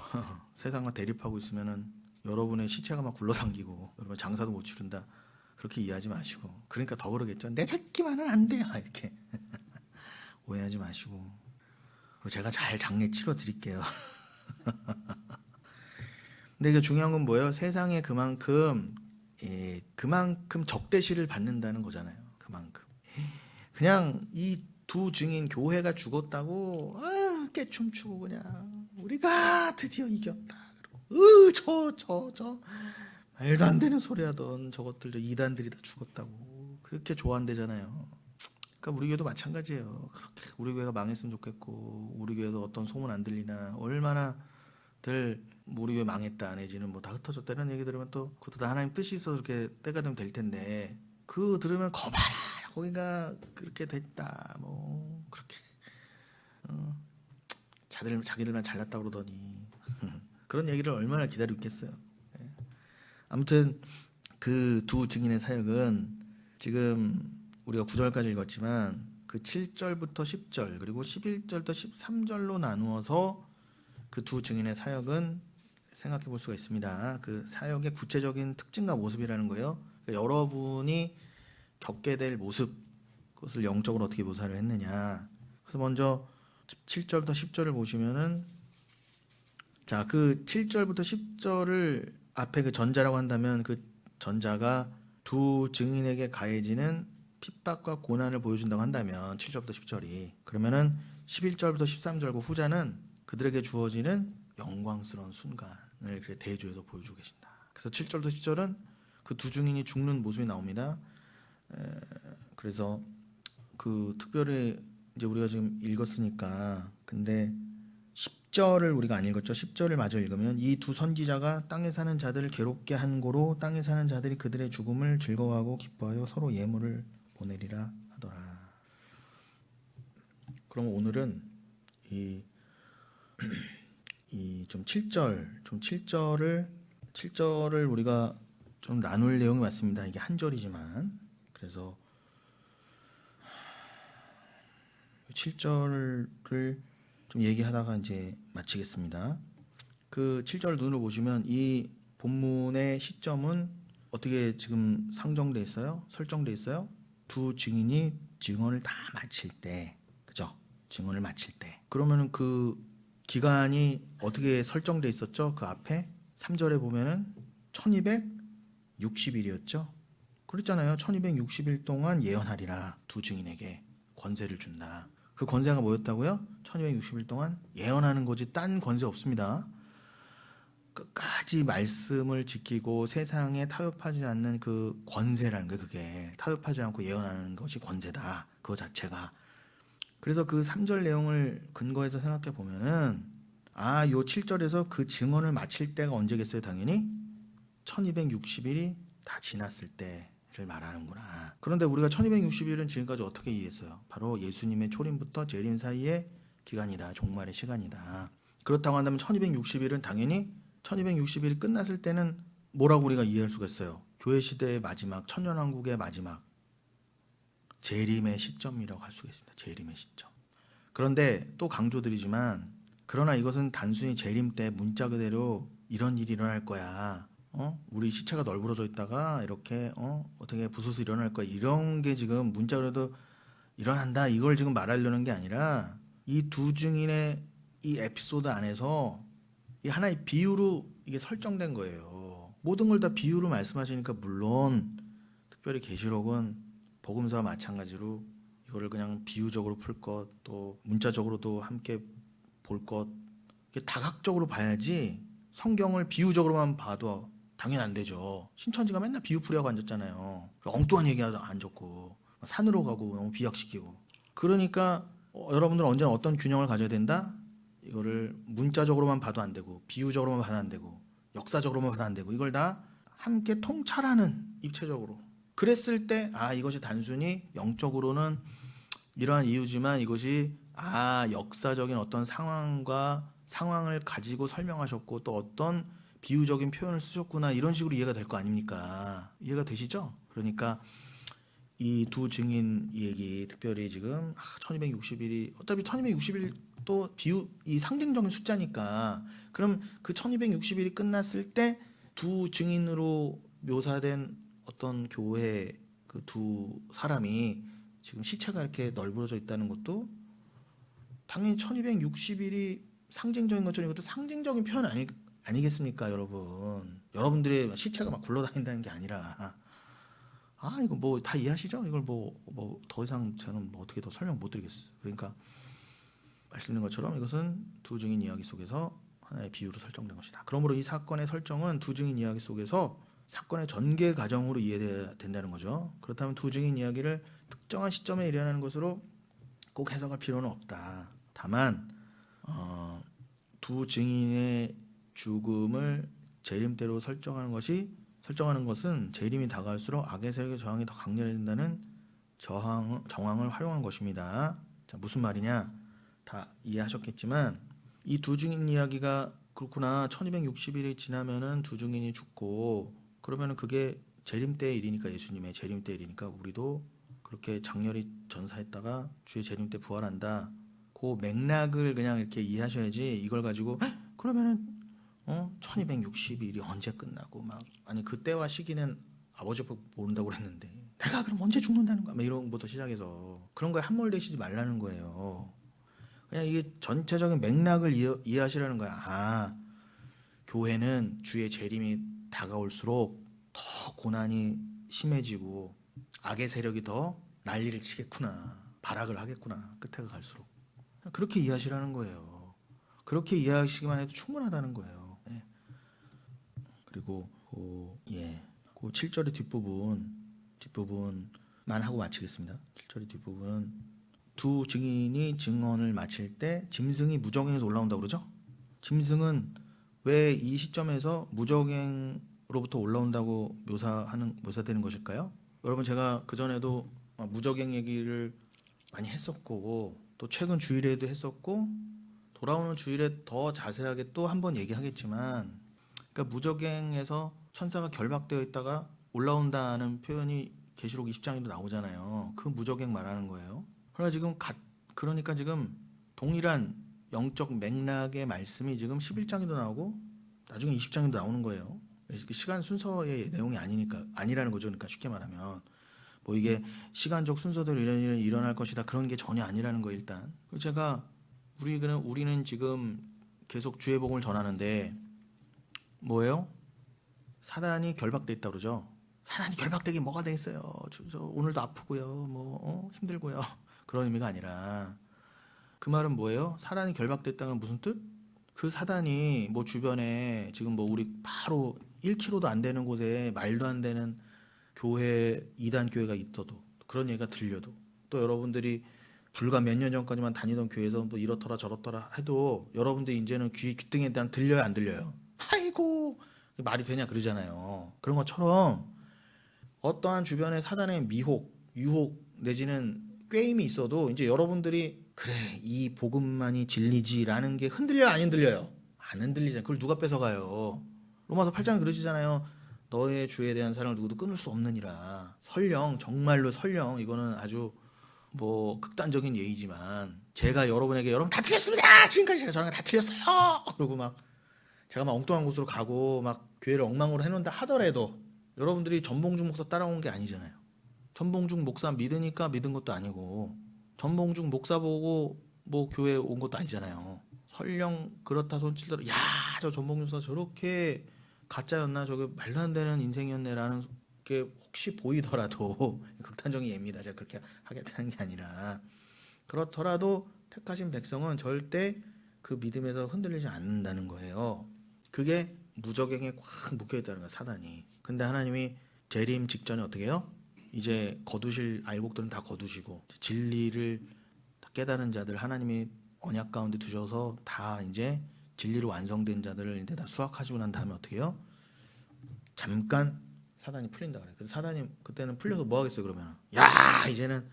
세상과 대립하고 있으면은 여러분의 시체가 막 굴러당기고 여러분 장사도 못 치른다 그렇게 이해하지 마시고, 그러니까 더 그러겠죠. 내 새끼만은 안 돼요 이렇게 오해하지 마시고, 그리고 제가 잘 장례 치러 드릴게요. 근데 이게 중요한 건 뭐예요? 세상에 그만큼 적대시를 받는다는 거잖아요. 그만큼 그냥 이 두 증인 교회가 죽었다고 깨춤추고 그냥 우리가 드디어 이겼다 그러고 저 말도 안 되는 소리 하던 저것들도 이단들이 다 죽었다고 그렇게 좋아한대잖아요. 그러니까 우리 교회도 마찬가지예요. 그렇게 우리 교회가 망했으면 좋겠고 우리 교회도 어떤 소문 안 들리나 얼마나들 우리 교회 망했다 내지는 뭐 다 흩어졌다 이런 얘기 들으면 또 그것도 다 하나님 뜻이 있어서 그렇게 때가 되면 될 텐데 그거 들으면 거봐라 거기가 그렇게 됐다 뭐 그렇게 다들 자기들만 잘났다 그러더니 그런 얘기를 얼마나 기다리고 있겠어요. 예. 아무튼 그 두 증인의 사역은 지금 우리가 9절까지 읽었지만 그 7절부터 10절 그리고 11절부터 13절로 나누어서 그 두 증인의 사역은 생각해 볼 수가 있습니다. 그 사역의 구체적인 특징과 모습이라는 거예요. 그러니까 여러분이 겪게 될 모습, 그것을 영적으로 어떻게 묘사를 했느냐. 그래서 먼저 7절부터 10절을 보시면은, 자, 그 7절부터 10절을 앞에 그 전자라고 한다면 그 전자가 두 증인에게 가해지는 핍박과 고난을 보여준다고 한다면 7절부터 10절이, 그러면은 11절부터 13절 그 후자는 그들에게 주어지는 영광스러운 순간을 그렇게 대조해서 보여주고 계신다. 그래서 7절부터 10절은 그 두 증인이 죽는 모습이 나옵니다. 그래서 그 특별히 이제 우리가 지금 읽었으니까, 근데 10절을 우리가 안 읽었죠. 10절을 마저 읽으면 이 두 선지자가 땅에 사는 자들을 괴롭게 한 고로 땅에 사는 자들이 그들의 죽음을 즐거워하고 기뻐하여 서로 예물을 보내리라 하더라. 그럼 오늘은 이 좀 7절을 우리가 좀 나눌 내용이 맞습니다. 이게 한 절이지만, 그래서 7절을 좀 얘기하다가 이제 마치겠습니다. 그 7절 눈으로 보시면 이 본문의 시점은 어떻게 지금 상정돼 있어요? 설정돼 있어요? 두 증인이 증언을 다 마칠 때, 그죠? 증언을 마칠 때. 그러면은 그 기간이 어떻게 설정돼 있었죠? 그 앞에 3절에 보면은 1260일이었죠. 그랬잖아요. 1260일 동안 예언하리라. 두 증인에게 권세를 준다. 그 권세가 뭐였다고요? 1260일 동안 예언하는 거지 딴 권세 없습니다. 끝까지 말씀을 지키고 세상에 타협하지 않는 그 권세라는 게, 그게 타협하지 않고 예언하는 것이 권세다. 그거 자체가. 그래서 그 3절 내용을 근거해서 생각해 보면은, 요 7절에서 그 증언을 마칠 때가 언제겠어요? 당연히 1260일이 다 지났을 때를 말하는구나. 그런데 우리가 1260일은 지금까지 어떻게 이해했어요? 바로 예수님의 초림부터 재림 사이의 기간이다. 종말의 시간이다. 그렇다고 한다면 1260일은 당연히 1260일이 끝났을 때는 뭐라고 우리가 이해할 수가 있어요? 교회 시대의 마지막, 천년왕국의 마지막, 재림의 시점이라고 할 수가 있습니다. 재림의 시점. 그런데 또 강조드리지만, 그러나 이것은 단순히 재림 때 문자 그대로 이런 일이 일어날 거야. 우리 시체가 널브러져 있다가 이렇게 어떻게 부서서 일어날 거야. 이런 게 지금 문자 그대로 일어난다. 이걸 지금 말하려는 게 아니라, 이 두 증인의 이 에피소드 안에서 이 하나의 비유로 이게 설정된 거예요. 모든 걸 다 비유로 말씀하시니까, 물론 특별히 계시록은 복음서와 마찬가지로 이거를 그냥 비유적으로 풀 것, 또 문자적으로도 함께 볼 것, 이게 다각적으로 봐야지 성경을 비유적으로만 봐도 당연히 안 되죠. 신천지가 맨날 비유풀이하고 앉았잖아요. 엉뚱한 얘기하고 앉았고 산으로 가고 너무 비약시키고. 그러니까 여러분들은 언제나 어떤 균형을 가져야 된다? 이거를 문자적으로만 봐도 안 되고, 비유적으로만 봐도 안 되고, 역사적으로만 봐도 안 되고, 이걸 다 함께 통찰하는, 입체적으로. 그랬을 때 이것이 단순히 영적으로는 이러한 이유지만 이것이 역사적인 어떤 상황을 가지고 설명하셨고 또 어떤 비유적인 표현을 쓰셨구나, 이런 식으로 이해가 될 거 아닙니까? 이해가 되시죠? 그러니까 이 두 증인 얘기, 특별히 지금 1260일이 어차피 1260일 또 이 상징적인 숫자니까, 그럼 그 1260일이 끝났을 때 두 증인으로 묘사된 어떤 교회 그 두 사람이 지금 시체가 이렇게 널브러져 있다는 것도 당연히 1260일이 상징적인 것처럼 이것도 상징적인 표현 아니겠습니까, 여러분? 여러분들의 시체가 막 굴러다닌다는 게 아니라, 이거 뭐 다 이해하시죠? 이걸 뭐 더 이상 저는 뭐 어떻게 더 설명 못 드리겠어요. 그러니까 말씀드린 것처럼 이것은 두 증인 이야기 속에서 하나의 비유로 설정된 것이다. 그러므로 이 사건의 설정은 두 증인 이야기 속에서 사건의 전개 과정으로 이해돼야 된다는 거죠. 그렇다면 두 증인 이야기를 특정한 시점에 일어나는 것으로 꼭 해석할 필요는 없다. 다만 두 증인의 죽음을 재림 때로 설정하는 것은 재림이 다가올수록 악의 세력의 저항이 더 강렬해진다는 정황을 활용한 것입니다. 자, 무슨 말이냐? 다 이해하셨겠지만, 이 두 증인 이야기가 그렇구나. 1260일이 지나면은 두 증인이 죽고 그러면은 그게 재림 때 일이니까 예수님의 재림 때 일이니까 우리도 그렇게 장렬히 전사했다가 주의 재림 때 부활한다. 그 맥락을 그냥 이렇게 이해하셔야지 이걸 가지고 "헉, 그러면은 1260일이 언제 끝나고 막 아니 그때와 시기는 아버지가 모른다고 그랬는데 내가 그럼 언제 죽는다는 거야? 막 이런 것부터 시작해서 그런 거에 함몰되시지 말라는 거예요. 그냥 이게 전체적인 맥락을 이해하시라는 거야. 아, 교회는 주의 재림이 다가올수록 더 고난이 심해지고 악의 세력이 더 난리를 치겠구나. 발악을 하겠구나. 끝에 갈수록. 그렇게 이해하시라는 거예요. 그렇게 이해하시기만 해도 충분하다는 거예요. 예. 그리고 그 7절의 뒷부분만 하고 마치겠습니다. 7절의 뒷부분은 두 증인이 증언을 마칠 때 짐승이 무적행에서 올라온다고 그러죠? 짐승은 왜 이 시점에서 무적행으로부터 올라온다고 묘사되는 것일까요? 여러분 제가 그전에도 무적행 얘기를 많이 했었고 또 최근 주일에도 했었고 돌아오는 주일에 더 자세하게 또 한 번 얘기하겠지만 그러니까 무적행에서 천사가 결박되어 있다가 올라온다는 표현이 계시록 20장에도 나오잖아요. 그 무적행 말하는 거예요. 그러니까 지금 동일한 영적 맥락의 말씀이 지금 11장에도 나오고 나중에 20장에도 나오는 거예요. 시간 순서의 내용이 아니라는 거죠. 그러니까 쉽게 말하면 뭐 이게 시간적 순서대로 이런 일은 일어날 것이다 그런 게 전혀 아니라는 거예요. 일단 제가 우리는 지금 계속 주의 복음을 전하는데 뭐예요? 사단이 결박돼 있다 그러죠. 사단이 결박되기 뭐가 되겠어요. 저 오늘도 아프고요. 힘들고요. 그런 의미가 아니라 그 말은 뭐예요? 사단이 결박됐다는 무슨 뜻? 그 사단이 뭐 주변에 지금 뭐 우리 바로 1km도 안 되는 곳에 말도 안 되는 교회 이단 교회가 있어도 그런 얘기가 들려도 또 여러분들이 불과 몇 년 전까지만 다니던 교회에서 뭐 이렇더라 저렇더라 해도 여러분들 이제는 귀등에 대한 들려요 안 들려요? 아이고 말이 되냐 그러잖아요. 그런 것처럼 어떠한 주변에 사단의 미혹, 유혹 내지는 꾀임이 있어도 이제 여러분들이 그래 이 복음만이 진리지라는 게 흔들려요 안 흔들려요? 안 흔들리잖아요. 그걸 누가 뺏어가요? 로마서 8장에 그러시잖아요. 너의 주에 대한 사랑을 누구도 끊을 수 없느니라. 설령 정말로 설령 이거는 아주 뭐 극단적인 예이지만 제가 여러분에게 여러분 다 틀렸습니다. 지금까지 제가 저랑 다 틀렸어요. 그리고 막 제가 막 엉뚱한 곳으로 가고 막 교회를 엉망으로 해놓는다 하더라도 여러분들이 전봉중 목사 따라온 게 아니잖아요. 전봉중 목사 믿으니까 믿은 것도 아니고 전봉중 목사 보고 뭐 교회 온 것도 아니잖아요. 설령 그렇다 손치더라도 야 저 전봉중 목사 저렇게 가짜였나 저게 말도 안 되는 인생이었네라는 게 혹시 보이더라도 극단적인 예입니다. 제가 그렇게 하겠다는 게 아니라 그렇더라도 택하신 백성은 절대 그 믿음에서 흔들리지 않는다는 거예요. 그게 무적행에 꽉 묶여있다는 거야 사단이. 근데 하나님이 재림 직전에 어떻게 해요? 이제 거두실 알곡들은 다 거두시고 진리를 깨달은 자들 하나님이 언약 가운데 두셔서 다 이제 진리로 완성된 자들을 이제 다 수확하시고 난 다음에 어떻게 해요? 잠깐 사단이 풀린다 그래. 그래서 사단이 그때는 풀려서 뭐 하겠어요 그러면? 야 이제는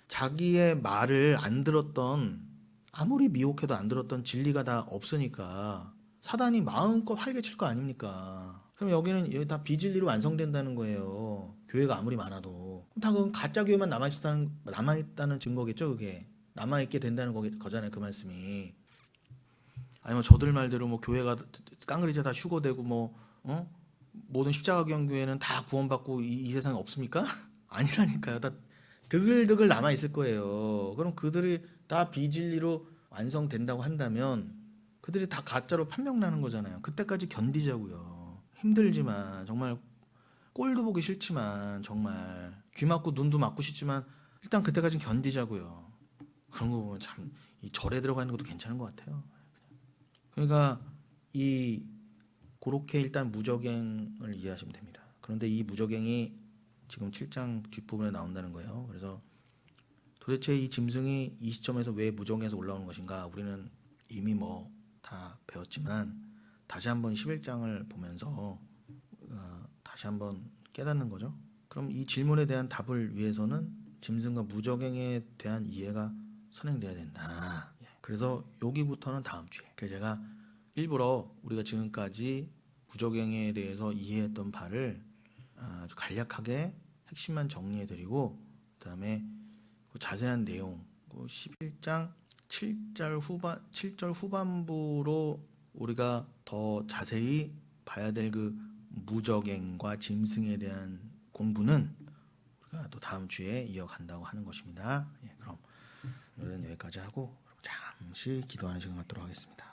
자기의 말을 안 들었던 아무리 미혹해도 안 들었던 진리가 다 없으니까 사단이 마음껏 활개칠 거 아닙니까? 그럼 여기 다 비진리로 완성된다는 거예요. 교회가 아무리 많아도 다 그건 가짜 교회만 남아있다는 증거겠죠 그게. 남아있게 된다는 거잖아요 그 말씀이. 아니면 저들 말대로 뭐 교회가 깡그리자 다 휴거되고 모든 십자가경 교회는 다 구원받고 이 세상에 없습니까? 아니라니까요. 다 드글드글 남아 있을 거예요. 그럼 그들이 다 비진리로 완성된다고 한다면 그들이 다 가짜로 판명나는 거잖아요. 그때까지 견디자고요. 힘들지만 정말 꼴도 보기 싫지만 정말 귀 막고 눈도 막고 싶지만 일단 그때까지는 견디자고요. 그런 거 보면 참 이 절에 들어가 있는 것도 괜찮은 것 같아요. 그러니까 이 그렇게 일단 무적행을 이해하시면 됩니다. 그런데 이 무적행이 지금 7장 뒷부분에 나온다는 거예요. 그래서 도대체 이 짐승이 이 시점에서 왜 무적행에서 올라오는 것인가? 우리는 이미 뭐 다 배웠지만 다시 한번 11장을 보면서 다시 한번 깨닫는 거죠. 그럼 이 질문에 대한 답을 위해서는 짐승과 무적행에 대한 이해가 선행돼야 된다. 그래서 여기부터는 다음 주에. 그래서 제가 일부러 우리가 지금까지 무적행에 대해서 이해했던 바를 아주 간략하게 핵심만 정리해드리고, 그다음에 그 자세한 내용, 그 11장 7절 후반부로 우리가 더 자세히 봐야 될 그 무적행과 짐승에 대한 공부는 우리가 또 다음 주에 이어간다고 하는 것입니다. 예, 그럼 오늘은 여기까지 하고 잠시 기도하는 시간 갖도록 하겠습니다.